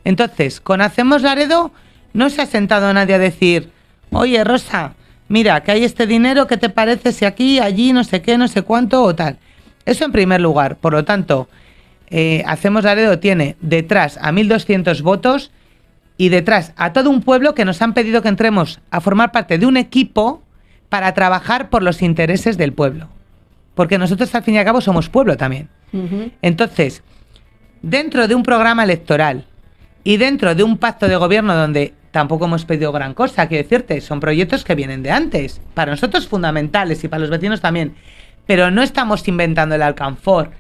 Entonces, con Hacemos Laredo no se ha sentado nadie a decir, oye, Rosa, mira, que hay este dinero, ¿qué te parece si aquí, allí, no sé qué, no sé cuánto o tal? Eso en primer lugar. Por lo tanto, Hacemos Laredo tiene detrás a 1.200 votos y detrás a todo un pueblo que nos han pedido que entremos a formar parte de un equipo para trabajar por los intereses del pueblo. Porque nosotros, al fin y al cabo, somos pueblo también. Uh-huh. Entonces, dentro de un programa electoral y dentro de un pacto de gobierno donde tampoco hemos pedido gran cosa, quiero decirte, son proyectos que vienen de antes, para nosotros fundamentales y para los vecinos también, pero no estamos inventando el alcanfor.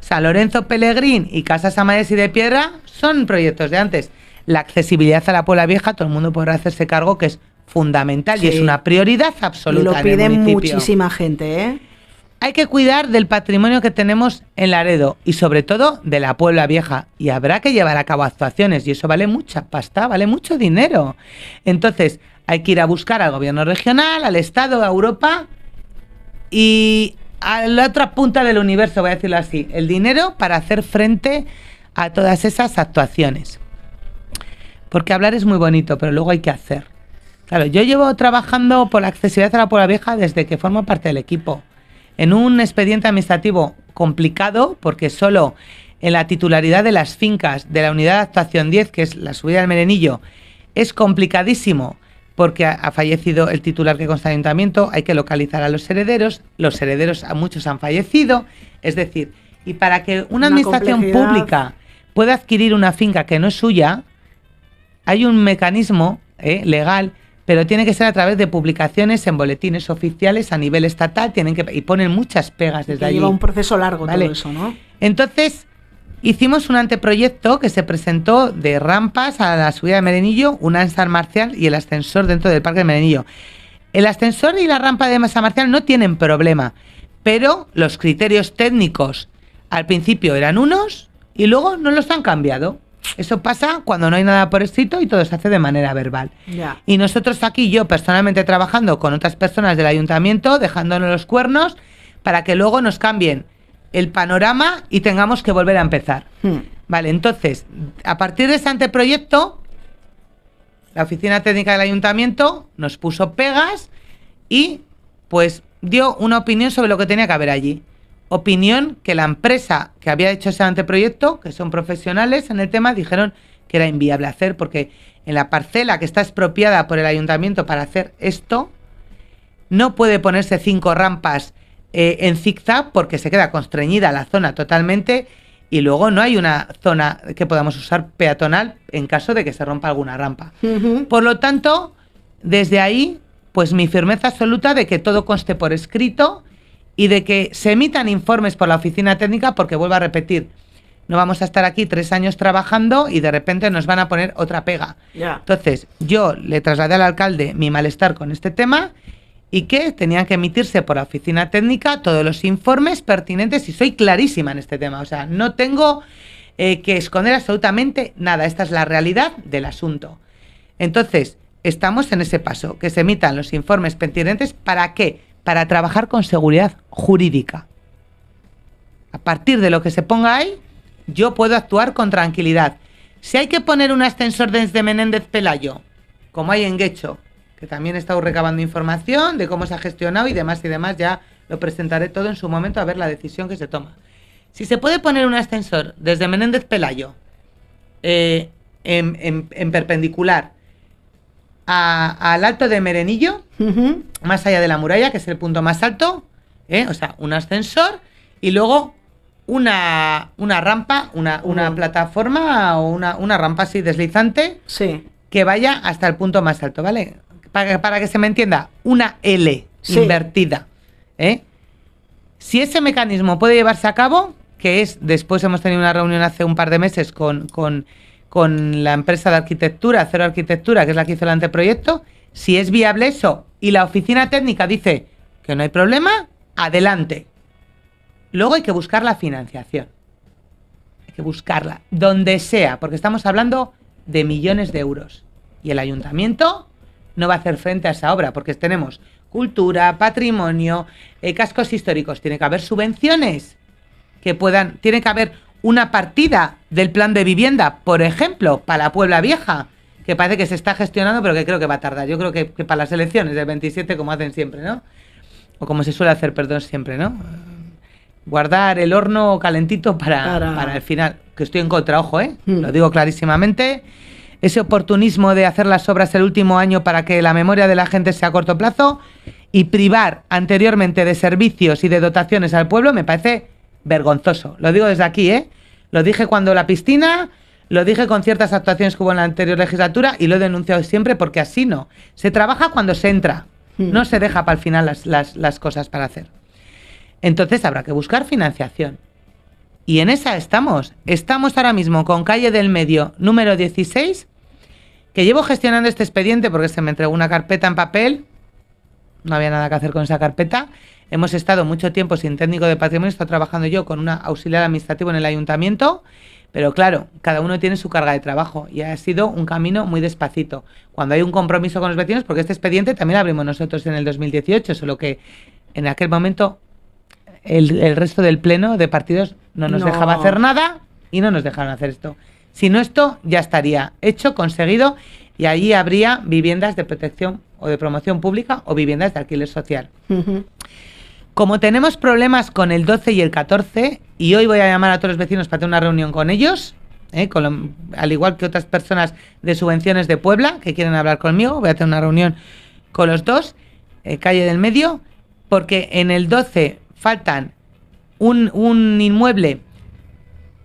San Lorenzo Pellegrín y Casas Amayas y de Piedra son proyectos de antes. La accesibilidad a la Puebla Vieja, todo el mundo podrá hacerse cargo que es fundamental, sí, y es una prioridad absoluta. Y lo pide muchísima gente, ¿eh? Hay que cuidar del patrimonio que tenemos en Laredo y sobre todo de la Puebla Vieja, y habrá que llevar a cabo actuaciones y eso vale mucha pasta, vale mucho dinero. Entonces hay que ir a buscar al gobierno regional, al Estado, a Europa y a la otra punta del universo, voy a decirlo así, el dinero para hacer frente a todas esas actuaciones. Porque hablar es muy bonito, pero luego hay que hacer. Claro, yo llevo trabajando por la accesibilidad a la Puebla Vieja desde que formo parte del equipo. En un expediente administrativo complicado, porque solo en la titularidad de las fincas de la unidad de actuación 10, que es la subida del Merenillo, es complicadísimo, porque ha fallecido el titular que consta en el ayuntamiento, hay que localizar a los herederos a muchos han fallecido, es decir, y para que una administración pública pueda adquirir una finca que no es suya, hay un mecanismo legal, pero tiene que ser a través de publicaciones en boletines oficiales a nivel estatal, y ponen muchas pegas desde allí. Lleva un proceso largo, ¿vale? Todo eso, ¿no? Entonces, hicimos un anteproyecto que se presentó de rampas a la subida de Merenillo, una en San Marcial y el ascensor dentro del Parque de Merenillo. El ascensor y la rampa de San Marcial no tienen problema, pero los criterios técnicos al principio eran unos y luego no los han cambiado. Eso pasa cuando no hay nada por escrito y todo se hace de manera verbal. Ya. Y nosotros aquí, yo personalmente trabajando con otras personas del ayuntamiento, dejándonos los cuernos para que luego nos cambien el panorama y tengamos que volver a empezar. Vale, entonces, a partir de ese anteproyecto, la oficina técnica del ayuntamiento nos puso pegas y pues dio una opinión sobre lo que tenía que haber allí. Opinión que la empresa que había hecho ese anteproyecto, que son profesionales en el tema, dijeron que era inviable hacer, porque en la parcela que está expropiada por el ayuntamiento para hacer esto, no puede ponerse 5 rampas en zigzag porque se queda constreñida la zona totalmente y luego no hay una zona que podamos usar peatonal en caso de que se rompa alguna rampa. Uh-huh. Por lo tanto, desde ahí, pues mi firmeza absoluta de que todo conste por escrito y de que se emitan informes por la oficina técnica, porque vuelvo a repetir, no vamos a estar aquí 3 años trabajando y de repente nos van a poner otra pega. Yeah. Entonces, yo le trasladé al alcalde mi malestar con este tema y que tenían que emitirse por la oficina técnica todos los informes pertinentes y soy clarísima en este tema. O sea, no tengo que esconder absolutamente nada. Esta es la realidad del asunto. Entonces, estamos en ese paso, que se emitan los informes pertinentes. ¿Para qué? Para trabajar con seguridad jurídica. A partir de lo que se ponga ahí, yo puedo actuar con tranquilidad. Si hay que poner un ascensor desde Menéndez Pelayo, como hay en Guecho, que también he estado recabando información de cómo se ha gestionado y demás, ya lo presentaré todo en su momento a ver la decisión que se toma. Si se puede poner un ascensor desde Menéndez Pelayo en perpendicular al alto de Merenillo, uh-huh, más allá de la muralla, que es el punto más alto, o sea, un ascensor y luego una rampa, una plataforma o una rampa así deslizante, sí, que vaya hasta el punto más alto, ¿vale? Para que se me entienda, una L, sí, invertida. Si ese mecanismo puede llevarse a cabo, que es, después hemos tenido una reunión hace un par de meses con la empresa de arquitectura, Cero Arquitectura, que es la que hizo el anteproyecto, si es viable eso y la oficina técnica dice que no hay problema, adelante. Luego hay que buscar la financiación. Hay que buscarla donde sea, porque estamos hablando de millones de euros. Y el ayuntamiento no va a hacer frente a esa obra, porque tenemos cultura, patrimonio, cascos históricos. Tiene que haber subvenciones tiene que haber una partida del plan de vivienda, por ejemplo, para la Puebla Vieja, que parece que se está gestionando, pero que creo que va a tardar. Yo creo que para las elecciones del 27, como hacen siempre, ¿no? O como se suele hacer, perdón, siempre, ¿no? Guardar el horno calentito para el final, que estoy en contra, ojo, lo digo clarísimamente. Ese oportunismo de hacer las obras el último año para que la memoria de la gente sea a corto plazo y privar anteriormente de servicios y de dotaciones al pueblo me parece vergonzoso. Lo digo desde aquí, Lo dije cuando la piscina, lo dije con ciertas actuaciones que hubo en la anterior legislatura y lo he denunciado siempre porque así no. Se trabaja cuando se entra, no se deja para el final las cosas para hacer. Entonces habrá que buscar financiación. Y en esa estamos. Estamos ahora mismo con Calle del Medio, número 16, que llevo gestionando este expediente porque se me entregó una carpeta en papel. No había nada que hacer con esa carpeta. Hemos estado mucho tiempo sin técnico de patrimonio. Estoy trabajando yo con una auxiliar administrativo en el ayuntamiento. Pero claro, cada uno tiene su carga de trabajo y ha sido un camino muy despacito. Cuando hay un compromiso con los vecinos, porque este expediente también lo abrimos nosotros en el 2018, solo que en aquel momento el resto del pleno de partidos no nos dejaba hacer nada y no nos dejaron hacer esto. Si no, esto ya estaría hecho, conseguido, y allí habría viviendas de protección o de promoción pública o viviendas de alquiler social. Como tenemos problemas con el 12 y el 14, y hoy voy a llamar a todos los vecinos para tener una reunión con ellos, al igual que otras personas de subvenciones de Puebla que quieren hablar conmigo, voy a tener una reunión con los dos, Calle del Medio, porque en el 12 faltan un inmueble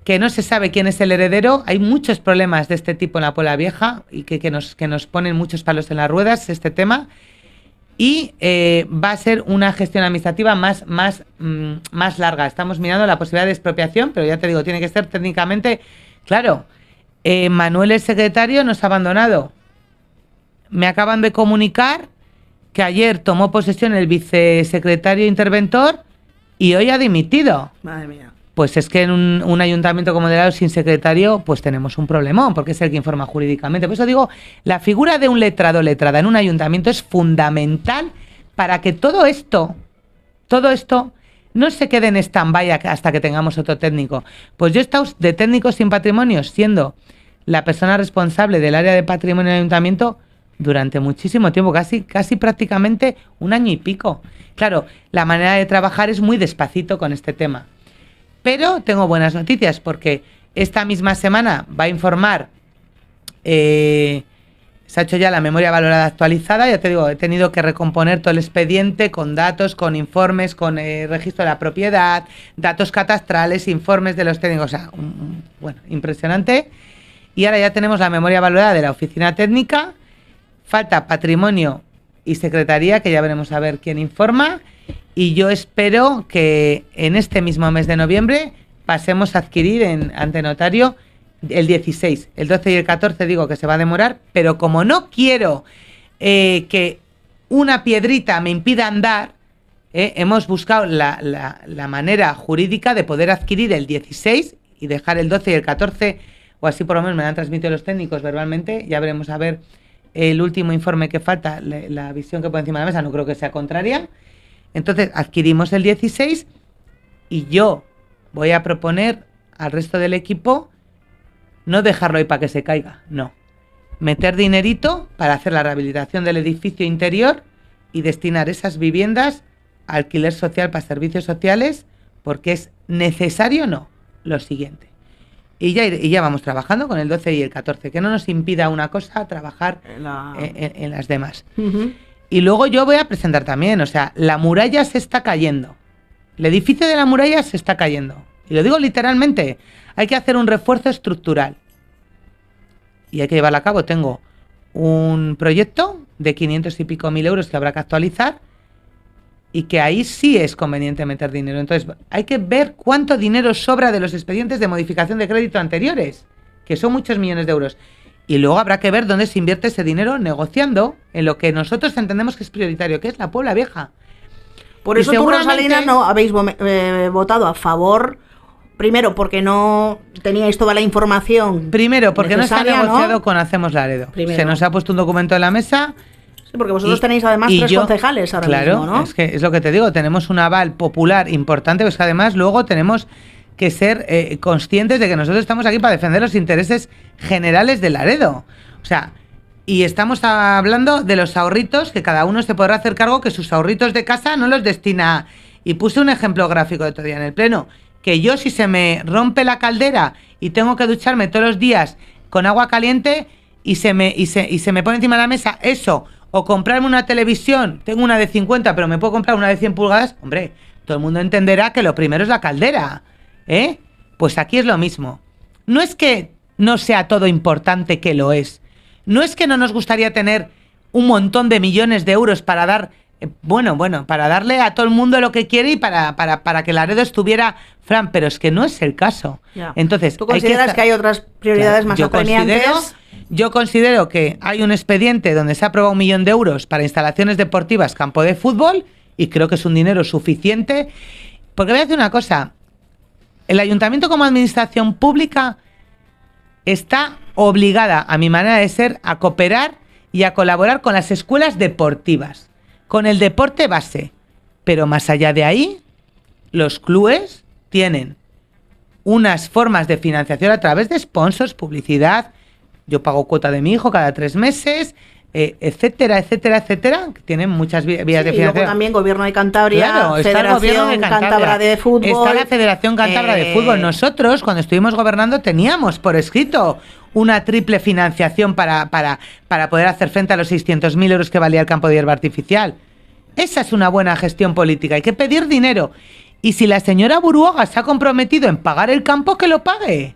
que no se sabe quién es el heredero. Hay muchos problemas de este tipo en la Puebla Vieja y que nos ponen muchos palos en las ruedas este tema. Y va a ser una gestión administrativa más larga. Estamos mirando la posibilidad de expropiación, pero ya te digo, tiene que ser técnicamente claro. Manuel, el secretario, nos ha abandonado. Me acaban de comunicar que ayer tomó posesión el vicesecretario interventor y hoy ha dimitido. Madre mía. Pues es que en un ayuntamiento como de Lado sin secretario, pues tenemos un problemón, porque es el que informa jurídicamente. Por eso digo, la figura de un letrado o letrada en un ayuntamiento es fundamental para que todo esto no se quede en stand-by hasta que tengamos otro técnico. Pues yo he estado de técnico sin patrimonio, siendo la persona responsable del área de patrimonio del ayuntamiento durante muchísimo tiempo, casi prácticamente un año y pico. Claro, la manera de trabajar es muy despacito con este tema. Pero tengo buenas noticias porque esta misma semana va a informar, se ha hecho ya la memoria valorada actualizada, ya te digo, he tenido que recomponer todo el expediente con datos, con informes, con registro de la propiedad, datos catastrales, informes de los técnicos, o sea, bueno, impresionante. Y ahora ya tenemos la memoria valorada de la oficina técnica, falta patrimonio y secretaría, que ya veremos a ver quién informa. Y yo espero que en este mismo mes de noviembre pasemos a adquirir ante notario el 16. El 12 y el 14 digo que se va a demorar, pero como no quiero que una piedrita me impida andar, hemos buscado la manera jurídica de poder adquirir el 16 y dejar el 12 y el 14, o así por lo menos me lo han transmitido los técnicos verbalmente. Ya veremos a ver el último informe que falta, la visión que pone encima de la mesa, no creo que sea contraria. Entonces adquirimos el 16 y yo voy a proponer al resto del equipo no dejarlo ahí para que se caiga, no. Meter dinerito para hacer la rehabilitación del edificio interior y destinar esas viviendas a alquiler social para servicios sociales, porque es necesario, lo siguiente. Y ya vamos trabajando con el 12 y el 14, que no nos impida una cosa trabajar en las demás. Uh-huh. Y luego yo voy a presentar también, o sea, la muralla se está cayendo. El edificio de la muralla se está cayendo. Y lo digo literalmente, hay que hacer un refuerzo estructural. Y hay que llevarlo a cabo. Tengo un proyecto de 500 y pico mil euros que habrá que actualizar y que ahí sí es conveniente meter dinero. Entonces, hay que ver cuánto dinero sobra de los expedientes de modificación de crédito anteriores, que son muchos millones de euros. Y luego habrá que ver dónde se invierte ese dinero negociando en lo que nosotros entendemos que es prioritario, que es la Puebla Vieja. Por eso tú, Rosalina, no habéis votado a favor, primero porque no teníais toda la información. Primero porque no se ha negociado con Hacemos Laredo. Se nos ha puesto un documento en la mesa. Sí, porque vosotros tenéis además 3 concejales ahora mismo, ¿no? Es que es lo que te digo, tenemos un aval popular importante, pues que además luego tenemos que ser conscientes de que nosotros estamos aquí para defender los intereses generales de Laredo. O sea, Y estamos hablando de los ahorritos, que cada uno se podrá hacer cargo que sus ahorritos de casa no los destina. Y puse un ejemplo gráfico de otro día en el pleno, que yo si se me rompe la caldera y tengo que ducharme todos los días con agua caliente y se me pone encima de la mesa eso, o comprarme una televisión, tengo una de 50 pero me puedo comprar una de 100 pulgadas, hombre, todo el mundo entenderá que lo primero es la caldera, ¿eh? Pues aquí es lo mismo. No es que no sea todo importante, que lo es. No es que no nos gustaría tener un montón de millones de euros para dar, para darle a todo el mundo lo que quiere y para que Laredo estuviera, Fran, pero es que no es el caso. Ya. Entonces, ¿tú consideras que hay otras prioridades más apremiantes? Yo considero que hay un expediente donde se ha aprobado 1 millón de euros para instalaciones deportivas, campo de fútbol, y creo que es un dinero suficiente. Porque voy a decir una cosa, el ayuntamiento como administración pública está obligada, a mi manera de ser, a cooperar y a colaborar con las escuelas deportivas, con el deporte base. Pero más allá de ahí, los clubes tienen unas formas de financiación a través de sponsors, publicidad. Yo pago cuota de mi hijo cada 3 meses, etcétera, etcétera, etcétera, que tienen muchas vías de financiación. Y luego también Gobierno de Cantabria, claro, Federación Cántabra de Fútbol. Está la Federación Cántabra de Fútbol. Nosotros, cuando estuvimos gobernando, teníamos por escrito una triple financiación para poder hacer frente a los 600.000 euros que valía el campo de hierba artificial. Esa es una buena gestión política. Hay que pedir dinero. Y si la señora Buruaga se ha comprometido en pagar el campo, que lo pague,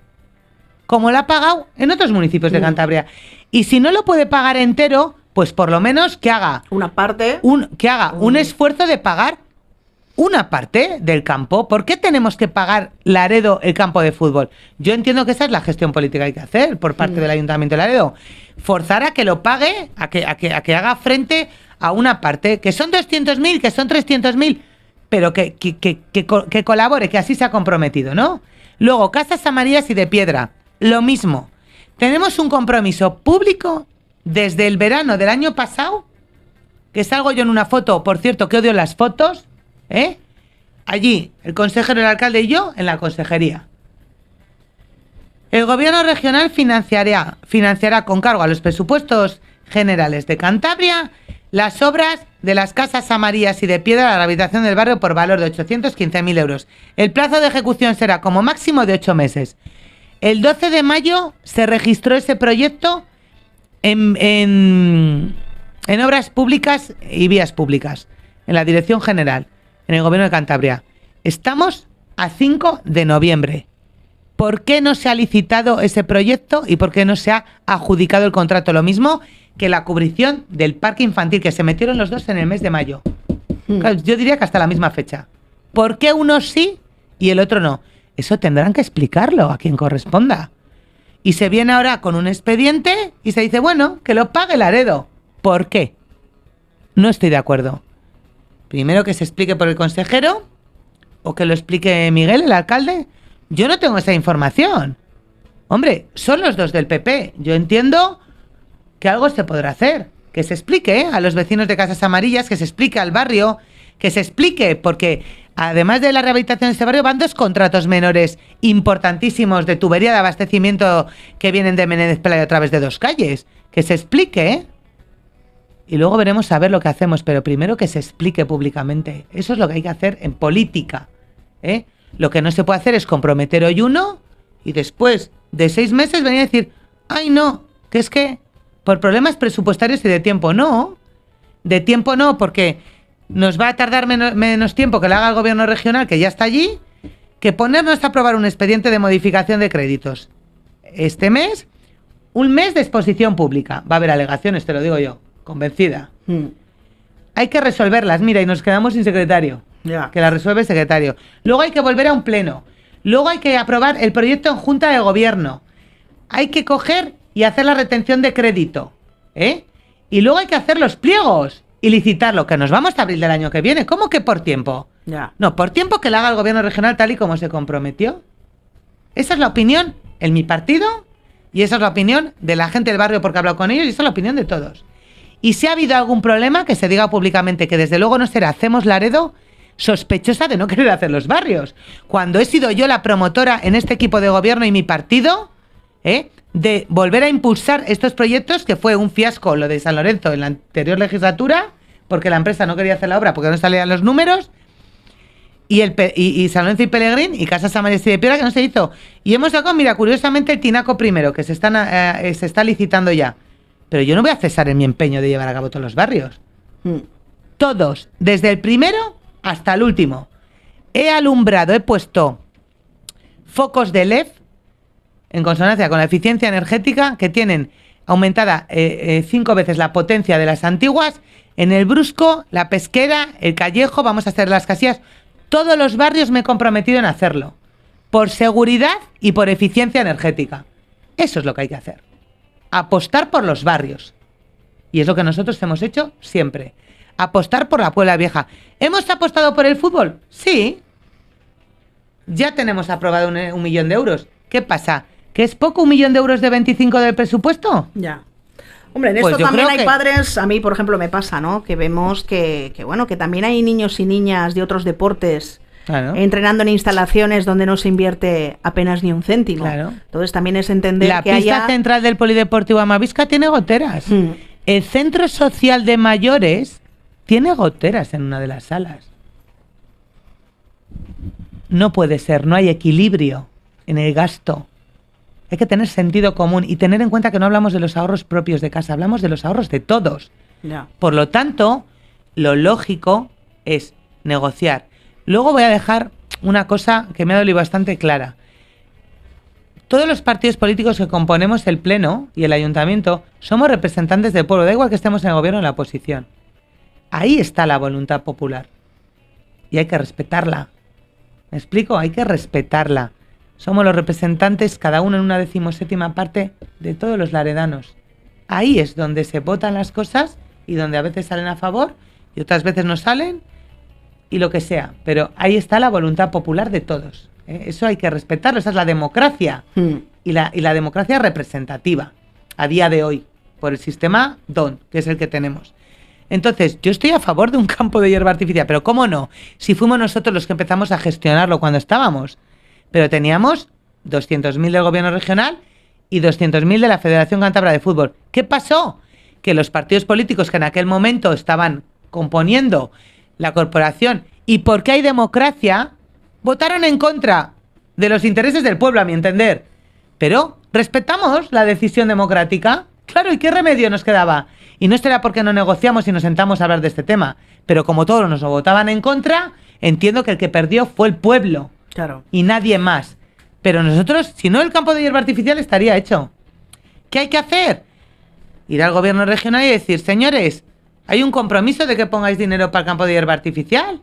como lo ha pagado en otros municipios de Cantabria. Y si no lo puede pagar entero, pues por lo menos que haga una parte, un esfuerzo de pagar una parte del campo. ¿Por qué tenemos que pagar Laredo el campo de fútbol? Yo entiendo que esa es la gestión política que hay que hacer por parte del Ayuntamiento de Laredo. Forzar a que lo pague, a que haga frente a una parte, que son 200.000, que son 300.000, pero que colabore, que así se ha comprometido, ¿no? Luego, Casas Amarillas y de Piedra, lo mismo. Tenemos un compromiso público desde el verano del año pasado, que salgo yo en una foto, por cierto, que odio las fotos, ¿eh? Allí, el consejero, el alcalde y yo en la consejería. El gobierno regional financiará con cargo a los presupuestos generales de Cantabria las obras de las Casas Amarillas y de Piedra, la rehabilitación del barrio, por valor de 815.000 euros. El plazo de ejecución será como máximo de 8 meses. El 12 de mayo se registró ese proyecto en Obras Públicas y Vías Públicas, en la Dirección General, en el Gobierno de Cantabria. Estamos a 5 de noviembre. ¿Por qué no se ha licitado ese proyecto y por qué no se ha adjudicado el contrato? Lo mismo que la cubrición del parque infantil, que se metieron los dos en el mes de mayo. Claro, yo diría que hasta la misma fecha. ¿Por qué uno sí y el otro no? Eso tendrán que explicarlo a quien corresponda. Y se viene ahora con un expediente y se dice, bueno, que lo pague Laredo. ¿Por qué? No estoy de acuerdo. Primero que se explique por el consejero, o que lo explique Miguel, el alcalde. Yo no tengo esa información. Hombre, son los dos del PP. Yo entiendo que algo se podrá hacer. Que se explique a los vecinos de Casas Amarillas, que se explique al barrio, que se explique, porque además de la rehabilitación de este barrio van 2 contratos menores importantísimos de tubería de abastecimiento que vienen de Menéndez Pelayo a través de 2 calles. Que se explique, y luego veremos a ver lo que hacemos, pero primero que se explique públicamente. Eso es lo que hay que hacer en política, ¿eh? Lo que no se puede hacer es comprometer hoy uno y después de 6 meses venir a decir, ay no, que es que por problemas presupuestarios y de tiempo. No, de tiempo no, porque nos va a tardar menos tiempo que lo haga el gobierno regional, que ya está allí, que ponernos a aprobar un expediente de modificación de créditos. Este mes, un mes de exposición pública. Va a haber alegaciones, te lo digo yo, convencida. Hay que resolverlas, mira, y nos quedamos sin secretario. Que la resuelve el secretario. Luego hay que volver a un pleno. Luego hay que aprobar el proyecto en Junta de Gobierno. Hay que coger y hacer la retención de crédito, ¿eh? Y luego hay que hacer los pliegos y licitarlo, que nos vamos a abril del año que viene. ¿Cómo que por tiempo? No, por tiempo que lo haga el gobierno regional tal y como se comprometió. Esa es la opinión en mi partido y esa es la opinión de la gente del barrio porque he hablado con ellos y esa es la opinión de todos. Y si ha habido algún problema, que se diga públicamente, que desde luego no será Hacemos Laredo sospechosa de no querer hacer los barrios. Cuando he sido yo la promotora en este equipo de gobierno y mi partido, de volver a impulsar estos proyectos, que fue un fiasco lo de San Lorenzo en la anterior legislatura, porque la empresa no quería hacer la obra porque no salían los números, y San Lorenzo y Pelegrín y Casa San María de Piedra, que no se hizo. Y hemos sacado, mira, curiosamente el Tinaco primero, que se está licitando ya. Pero yo no voy a cesar en mi empeño de llevar a cabo todos los barrios. Todos, desde el primero hasta el último. He alumbrado, he puesto focos de LED en consonancia con la eficiencia energética, que tienen aumentada 5 veces la potencia de las antiguas. En el Brusco, la Pesquera, el Callejo, vamos a hacer las Casillas. Todos los barrios me he comprometido en hacerlo. Por seguridad y por eficiencia energética. Eso es lo que hay que hacer. Apostar por los barrios. Y es lo que nosotros hemos hecho siempre. Apostar por la Puebla Vieja. ¿Hemos apostado por el fútbol? Sí. Ya tenemos aprobado 1 millón de euros. ¿Qué pasa? ¿Que es poco 1 millón de euros de 25 del presupuesto? Ya. Hombre, en Pues esto yo también creo hay que- padres, a mí por ejemplo me pasa, ¿no? Que vemos que bueno, que también hay niños y niñas de otros deportes Claro. entrenando en instalaciones donde no se invierte apenas ni un céntimo. Claro. Entonces también es entender La que pista haya... central del Polideportivo Amavisca tiene goteras. Mm. El centro social de mayores tiene goteras en una de las salas. No puede ser, no hay equilibrio en el gasto. Hay que tener sentido común y tener en cuenta que no hablamos de los ahorros propios de casa, hablamos de los ahorros de todos. Ya. Por lo tanto, lo lógico es negociar. Luego voy a dejar una cosa que me ha dolido bastante clara. Todos los partidos políticos que componemos el Pleno y el Ayuntamiento somos representantes del pueblo, da igual que estemos en el gobierno o en la oposición. Ahí está la voluntad popular. Y hay que respetarla. ¿Me explico? Hay que respetarla. Somos los representantes, cada uno en una 17ª parte de todos los laredanos. Ahí es donde se votan las cosas y donde a veces salen a favor y otras veces no salen y lo que sea. Pero ahí está la voluntad popular de todos. Eso hay que respetarlo, esa es la democracia. Y la democracia representativa a día de hoy por el sistema DON, que es el que tenemos. Entonces, yo estoy a favor de un campo de hierba artificial, pero ¿cómo no? Si fuimos nosotros los que empezamos a gestionarlo cuando estábamos. Pero teníamos 200.000 del gobierno regional y 200.000 de la Federación Cántabra de Fútbol. ¿Qué pasó? Que los partidos políticos que en aquel momento estaban componiendo la corporación y porque hay democracia, votaron en contra de los intereses del pueblo, a mi entender. Pero respetamos la decisión democrática. Claro, ¿y qué remedio nos quedaba? Y no será porque no negociamos y nos sentamos a hablar de este tema. Pero como todos nos votaban en contra, entiendo que el que perdió fue el pueblo. Claro. Y nadie más. Pero nosotros, si no, el campo de hierba artificial estaría hecho. ¿Qué hay que hacer? Ir al gobierno regional y decir, señores, hay un compromiso de que pongáis dinero para el campo de hierba artificial.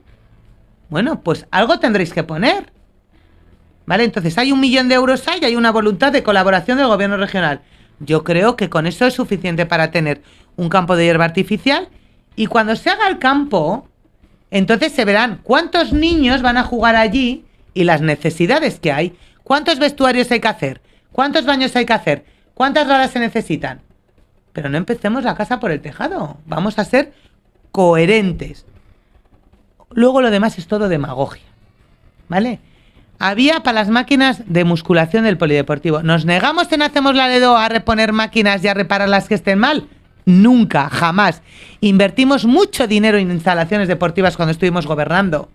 Bueno, pues algo tendréis que poner. ¿Vale? Entonces hay 1 millón de euros ahí y hay una voluntad de colaboración del gobierno regional. Yo creo que con eso es suficiente para tener un campo de hierba artificial y cuando se haga el campo, entonces se verán cuántos niños van a jugar allí y las necesidades que hay. ¿Cuántos vestuarios hay que hacer? ¿Cuántos baños hay que hacer? ¿Cuántas gradas se necesitan? Pero no empecemos la casa por el tejado. Vamos a ser coherentes. Luego lo demás es todo demagogia. ¿Vale? Había para las máquinas de musculación del polideportivo. ¿Nos negamos en Hacemos Laredo a reponer máquinas y a reparar las que estén mal? Nunca, jamás. Invertimos mucho dinero en instalaciones deportivas cuando estuvimos gobernando.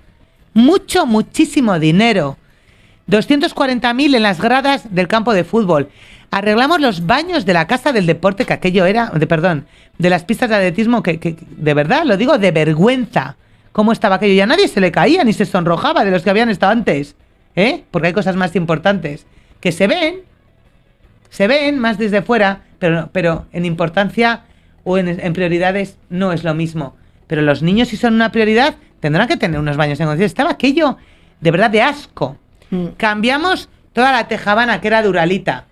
Muchísimo dinero. 240.000 en las gradas del campo de fútbol. Arreglamos los baños de la casa del deporte, que aquello era, de las pistas de atletismo, que de verdad, lo digo, de vergüenza. ¿Cómo estaba aquello? Ya nadie se le caía ni se sonrojaba de los que habían estado antes. Porque hay cosas más importantes que se ven más desde fuera, pero en importancia o en prioridades no es lo mismo. Pero los niños, si son una prioridad, tendrán que tener unos baños en condiciones. Estaba aquello de verdad de asco. Cambiamos toda la tejabana que era de Uralita.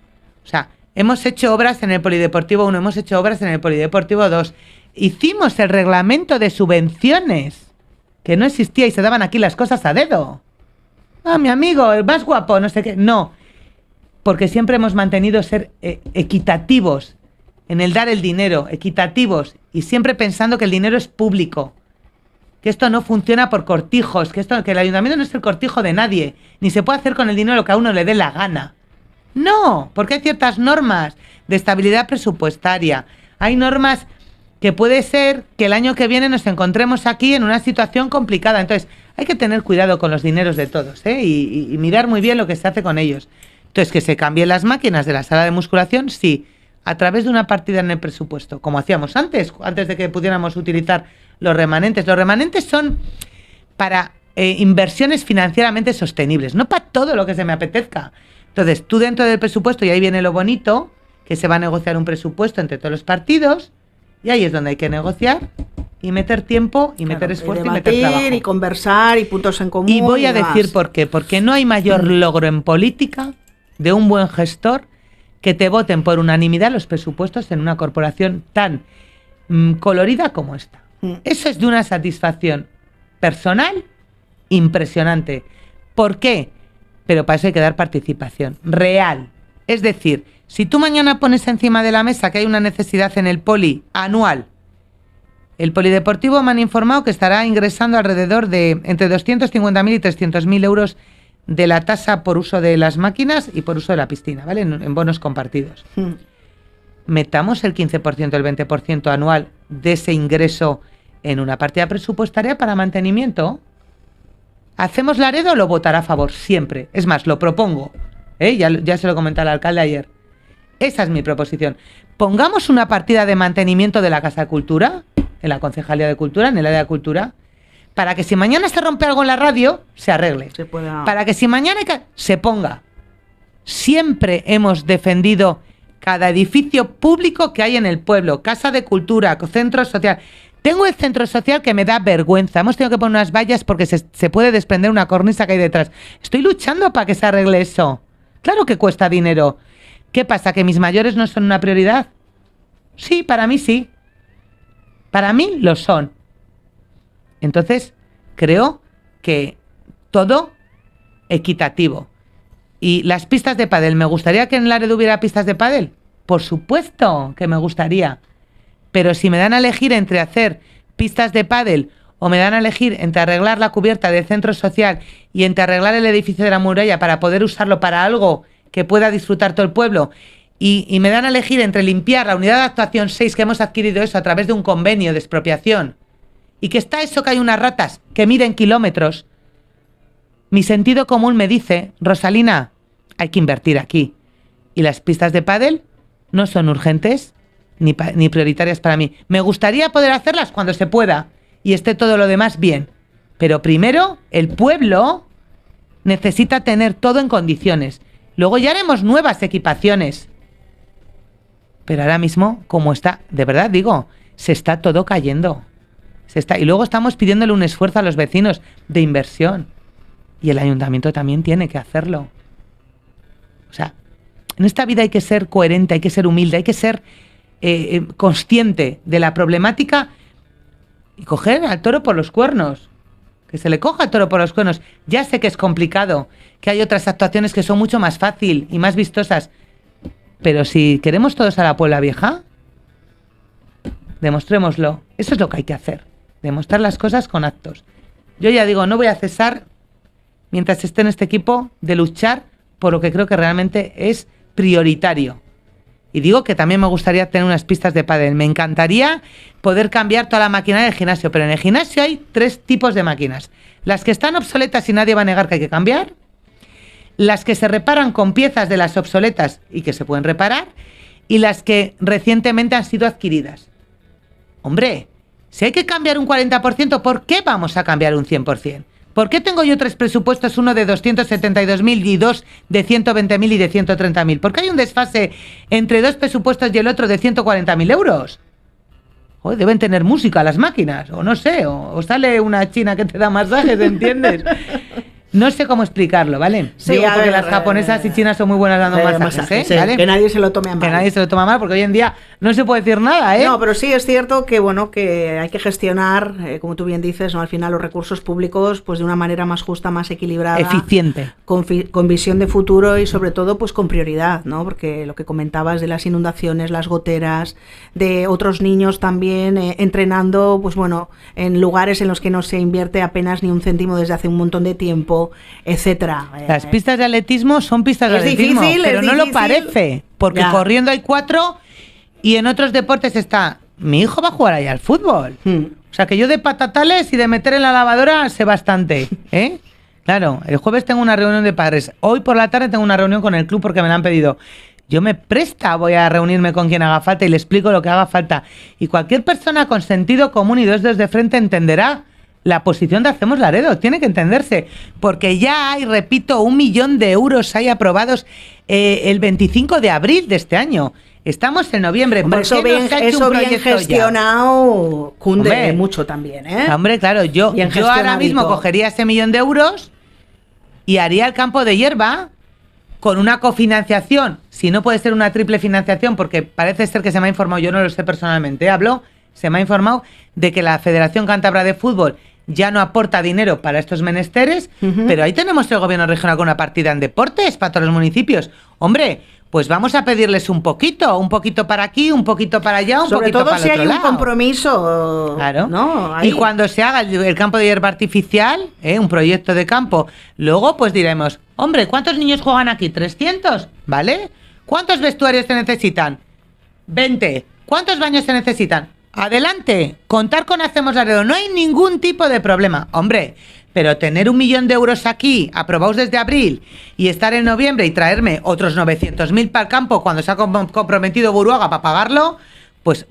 O sea, hemos hecho obras en el Polideportivo 1, hemos hecho obras en el Polideportivo 2. Hicimos el reglamento de subvenciones, que no existía y se daban aquí las cosas a dedo. Ah, mi amigo, el más guapo, no sé qué. No, porque siempre hemos mantenido ser equitativos en el dar el dinero, equitativos, y siempre pensando que el dinero es público, que esto no funciona por cortijos, que el ayuntamiento no es el cortijo de nadie, ni se puede hacer con el dinero lo que a uno le dé la gana. No, porque hay ciertas normas de estabilidad presupuestaria. Hay normas que puede ser que el año que viene nos encontremos aquí en una situación complicada. Entonces, hay que tener cuidado con los dineros de todos, ¿eh? y mirar muy bien lo que se hace con ellos. Entonces, que se cambien las máquinas de la sala de musculación, sí, a través de una partida en el presupuesto, como hacíamos antes de que pudiéramos utilizar los remanentes. Los remanentes son para inversiones financieramente sostenibles, no para todo lo que se me apetezca. Entonces, tú dentro del presupuesto, y ahí viene lo bonito, que se va a negociar un presupuesto entre todos los partidos, y ahí es donde hay que negociar y meter tiempo y meter esfuerzo y meter trabajo. Y conversar y puntos en común. Y voy a decir por qué. Porque no hay mayor logro en política de un buen gestor que te voten por unanimidad los presupuestos en una corporación tan colorida como esta. Eso es de una satisfacción personal impresionante. ¿Por qué? Pero para eso hay que dar participación real. Es decir, si tú mañana pones encima de la mesa que hay una necesidad en el poli anual, el polideportivo me han informado que estará ingresando alrededor de entre 250.000 y 300.000 euros de la tasa por uso de las máquinas y por uso de la piscina, ¿vale? En bonos compartidos. Metamos el 15%, el 20% anual de ese ingreso en una partida presupuestaria para mantenimiento. ¿Hacemos Laredo? Lo votará a favor, siempre. Es más, lo propongo. Ya se lo comenté al alcalde ayer. Esa es mi proposición. Pongamos una partida de mantenimiento de la Casa de Cultura, en la Concejalía de Cultura, en el área de Cultura, para que si mañana se rompe algo en la radio, se arregle. Para que si mañana se ponga. Siempre hemos defendido cada edificio público que hay en el pueblo, Casa de Cultura, centro social. Tengo el centro social que me da vergüenza. Hemos tenido que poner unas vallas porque se puede desprender una cornisa que hay detrás. Estoy luchando para que se arregle eso. Claro que cuesta dinero. ¿Qué pasa? ¿Que mis mayores no son una prioridad? Sí, para mí sí. Para mí lo son. Entonces, creo que todo equitativo. ¿Y las pistas de pádel? ¿Me gustaría que en Laredo hubiera pistas de pádel? Por supuesto que me gustaría. Pero si me dan a elegir entre hacer pistas de pádel o me dan a elegir entre arreglar la cubierta del centro social y entre arreglar el edificio de la muralla para poder usarlo para algo que pueda disfrutar todo el pueblo, y me dan a elegir entre limpiar la unidad de actuación 6, que hemos adquirido eso a través de un convenio de expropiación, y que está eso que hay unas ratas que miden kilómetros, mi sentido común me dice, Rosalina, hay que invertir aquí. Y las pistas de pádel no son urgentes ni prioritarias para mí. Me gustaría poder hacerlas cuando se pueda y esté todo lo demás bien. Pero primero, el pueblo necesita tener todo en condiciones. Luego ya haremos nuevas equipaciones. Pero ahora mismo, como está, de verdad digo, se está todo cayendo. Y luego estamos pidiéndole un esfuerzo a los vecinos de inversión. Y el ayuntamiento también tiene que hacerlo. O sea, en esta vida hay que ser coherente, hay que ser humilde, hay que ser consciente de la problemática y coger al toro por los cuernos. Que se le coja al toro por los cuernos. Ya sé que es complicado, que hay otras actuaciones que son mucho más fácil y más vistosas. Pero si queremos todos a la Puebla Vieja, demostrémoslo. Eso es lo que hay que hacer. Demostrar las cosas con actos. Yo ya digo, no voy a cesar, mientras esté en este equipo, de luchar por lo que creo que realmente es prioritario. Y digo que también me gustaría tener unas pistas de pádel. Me encantaría poder cambiar toda la maquinaria del gimnasio, pero en el gimnasio hay 3 tipos de máquinas. Las que están obsoletas y nadie va a negar que hay que cambiar, las que se reparan con piezas de las obsoletas y que se pueden reparar, y las que recientemente han sido adquiridas. Hombre, si hay que cambiar un 40%, ¿por qué vamos a cambiar un 100%? ¿Por qué tengo yo 3 presupuestos, uno de 272.000 y 2 de 120.000 y de 130.000? ¿Por qué hay un desfase entre 2 presupuestos y el otro de 140.000 euros? Joder, deben tener música las máquinas, o no sé, o sale una china que te da masajes, ¿entiendes? No sé cómo explicarlo, ¿vale? Sí, digo porque las japonesas y chinas son muy buenas dando masajes, sí, ¿vale? Que nadie se lo tome a mal. Que nadie se lo toma mal, porque hoy en día no se puede decir nada, ¿eh? No, pero sí es cierto que, bueno, que hay que gestionar, como tú bien dices, ¿no? Al final los recursos públicos, pues de una manera más justa, más equilibrada. Eficiente. Con visión de futuro y sobre todo, pues con prioridad, ¿no? Porque lo que comentabas de las inundaciones, las goteras, de otros niños también entrenando, pues bueno, en lugares en los que no se invierte apenas ni un céntimo desde hace un montón de tiempo. campo, etcétera. Las pistas de atletismo son pistas de atletismo, pero no lo parece, porque ya. Corriendo hay 4 y en otros deportes está... Mi hijo va a jugar ahí al fútbol. O sea, que yo de patatales y de meter en la lavadora sé bastante, ¿eh? Claro, el jueves tengo una reunión de padres. Hoy por la tarde tengo una reunión con el club porque me la han pedido. Yo me presta, voy a reunirme con quien haga falta y le explico lo que haga falta. Y cualquier persona con sentido común y 2 dedos de frente entenderá la posición de Hacemos Laredo. Tiene que entenderse. Porque ya hay, repito, 1 millón de euros hay aprobados el 25 de abril de este año. Estamos en noviembre. Hombre, eso bien gestionado cunde Hombre, mucho también, ¿eh? Hombre, claro, yo ahora mismo cogería ese 1 millón de euros y haría el campo de hierba con una cofinanciación. Si no puede ser una triple financiación, porque parece ser que se me ha informado, yo no lo sé personalmente, se me ha informado de que la Federación Cántabra de Fútbol ya no aporta dinero para estos menesteres, pero ahí tenemos el gobierno regional con una partida en deportes para todos los municipios. Hombre, pues vamos a pedirles un poquito para aquí, un poquito para allá, un poquito para el otro lado. Sobre todo si hay un compromiso. Claro. ¿No? Ahí. Y cuando se haga el campo de hierba artificial, un proyecto de campo, luego pues diremos, hombre, ¿cuántos niños juegan aquí? 300, ¿vale? ¿Cuántos vestuarios se necesitan? 20. ¿Cuántos baños se necesitan? Adelante, contar con Hacemos Laredo, no hay ningún tipo de problema. Hombre, pero tener 1 millón de euros aquí, aprobados desde abril, y estar en noviembre y traerme otros 900.000 para el campo cuando se ha comprometido Buruaga para pagarlo, pues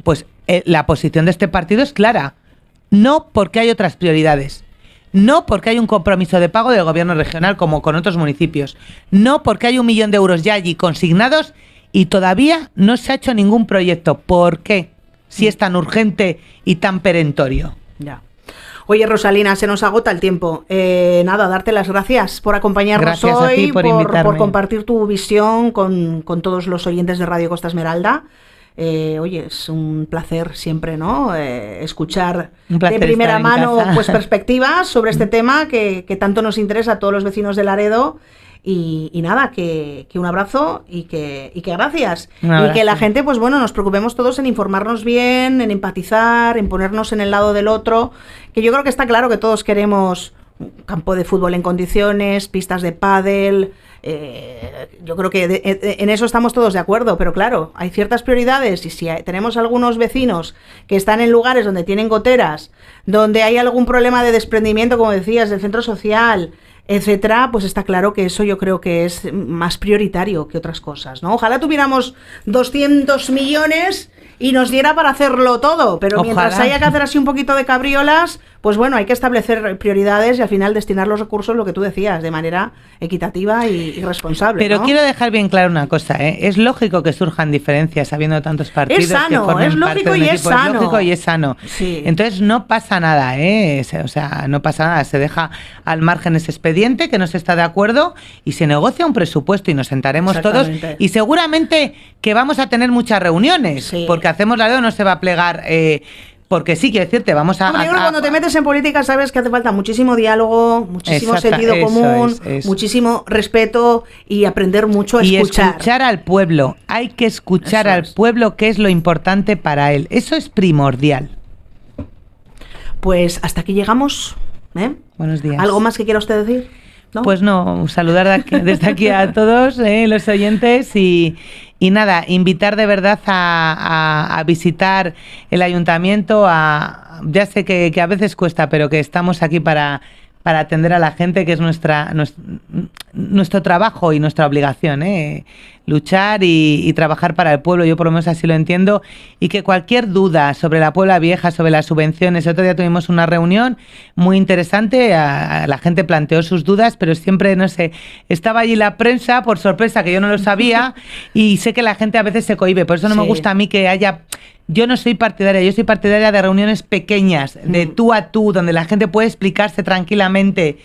la posición de este partido es clara. No porque hay otras prioridades. No porque hay un compromiso de pago del gobierno regional como con otros municipios. No porque hay 1 millón de euros ya allí consignados y todavía no se ha hecho ningún proyecto. ¿Por qué? Si es tan urgente y tan perentorio. Ya. Oye, Rosalina, se nos agota el tiempo. Nada, darte las gracias por acompañarnos gracias hoy, a ti por compartir tu visión con todos los oyentes de Radio Costa Esmeralda. Oye, es un placer siempre, ¿no? Escuchar de primera mano pues perspectivas sobre este tema que tanto nos interesa a todos los vecinos de Laredo. Y nada, que un abrazo y que gracias. Y que la gente, pues bueno, nos preocupemos todos en informarnos bien, en empatizar, en ponernos en el lado del otro, que yo creo que está claro que todos queremos un campo de fútbol en condiciones, pistas de pádel, yo creo que en eso estamos todos de acuerdo, pero claro, hay ciertas prioridades y si tenemos algunos vecinos que están en lugares donde tienen goteras, donde hay algún problema de desprendimiento, como decías, del centro social, etcétera, pues está claro que eso yo creo que es más prioritario que otras cosas, ¿no? Ojalá tuviéramos 200 millones y nos diera para hacerlo todo, pero ojalá. Mientras haya que hacer así un poquito de cabriolas, pues bueno, hay que establecer prioridades y al final destinar los recursos, lo que tú decías, de manera equitativa y responsable. Pero ¿no? quiero dejar bien claro una cosa, es lógico que surjan diferencias habiendo tantos partidos. Es sano, que es lógico y es sano. Es lógico y es sano. Sí. Entonces no pasa nada, o sea, no pasa nada, se deja al margen ese expediente que no se está de acuerdo y se negocia un presupuesto y nos sentaremos todos y seguramente que vamos a tener muchas reuniones, sí. Porque Hacemos Laredo no se va a plegar... porque sí, quiero decirte, vamos a... Yo creo que cuando te metes en política sabes que hace falta muchísimo diálogo, muchísimo sentido común, muchísimo respeto y aprender mucho a escuchar. Y escuchar al pueblo. Hay que escuchar al pueblo, que es lo importante para él. Eso es primordial. Pues hasta aquí llegamos. Buenos días. ¿Algo más que quiera usted decir? ¿No? Pues no, saludar desde aquí a todos los oyentes y nada, invitar de verdad a visitar el ayuntamiento, ya sé que a veces cuesta, pero que estamos aquí para atender a la gente, que es nuestro trabajo y nuestra obligación, luchar y trabajar para el pueblo, yo por lo menos así lo entiendo, y que cualquier duda sobre la Puebla Vieja, sobre las subvenciones, otro día tuvimos una reunión muy interesante, la gente planteó sus dudas, pero siempre, no sé, estaba allí la prensa, por sorpresa, que yo no lo sabía, y sé que la gente a veces se cohíbe, por eso no me gusta a mí que haya... Yo no soy partidaria, yo soy partidaria de reuniones pequeñas, de tú a tú, donde la gente puede explicarse tranquilamente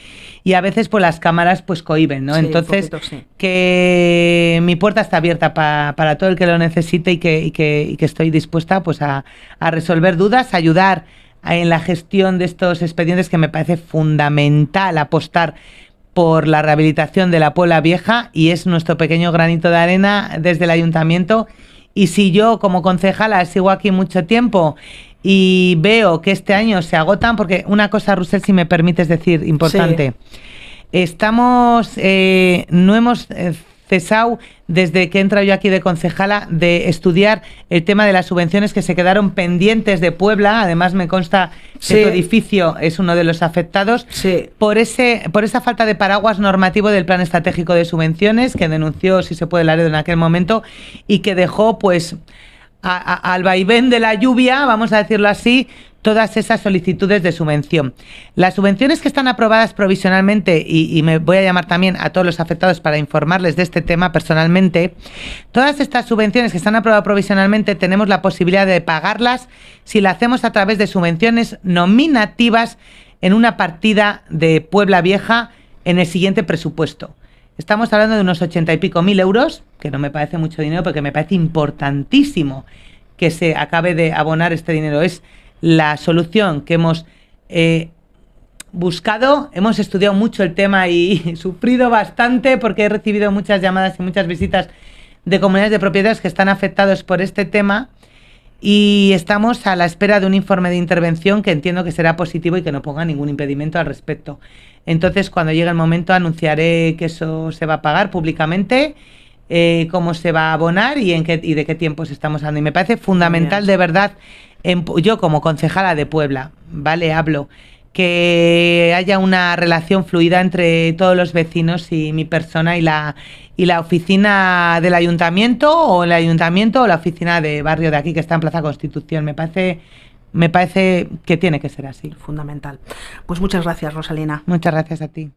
y a veces pues las cámaras pues cohíben, ¿no? Sí, entonces, que mi puerta está abierta para todo el que lo necesite y que estoy dispuesta pues a resolver dudas, a ayudar en la gestión de estos expedientes, que me parece fundamental apostar por la rehabilitación de la Puebla Vieja, y es nuestro pequeño granito de arena desde el ayuntamiento. Y si yo, como concejala, sigo aquí mucho tiempo y veo que este año se agotan, porque una cosa, Rusel, si me permites decir, importante, Estamos, no hemos cesado desde que he entrado yo aquí de concejala de estudiar el tema de las subvenciones que se quedaron pendientes de Puebla. Además me consta que tu edificio es uno de los afectados por esa falta de paraguas normativo del Plan Estratégico de Subvenciones que denunció, si se puede, Laredo en aquel momento y que dejó pues al vaivén de la lluvia, vamos a decirlo así, todas esas solicitudes de subvención. Las subvenciones que están aprobadas provisionalmente, y me voy a llamar también a todos los afectados para informarles de este tema personalmente, todas estas subvenciones que están aprobadas provisionalmente tenemos la posibilidad de pagarlas si la hacemos a través de subvenciones nominativas en una partida de Puebla Vieja en el siguiente presupuesto. Estamos hablando de unos 80 y pico mil euros, que no me parece mucho dinero, porque me parece importantísimo que se acabe de abonar este dinero. Es la solución que hemos buscado. Hemos estudiado mucho el tema y sufrido bastante porque he recibido muchas llamadas y muchas visitas de comunidades de propietarios que están afectados por este tema y estamos a la espera de un informe de intervención que entiendo que será positivo y que no ponga ningún impedimento al respecto. Entonces, cuando llegue el momento, anunciaré que eso se va a pagar públicamente, cómo se va a abonar y de qué tiempos estamos hablando. Y me parece fundamental, de verdad, yo como concejala de Puebla, ¿vale? Hablo, que haya una relación fluida entre todos los vecinos y mi persona y la oficina del ayuntamiento o el ayuntamiento o la oficina de barrio de aquí que está en Plaza Constitución. Me parece que tiene que ser así. Fundamental. Pues muchas gracias, Rosalina. Muchas gracias a ti.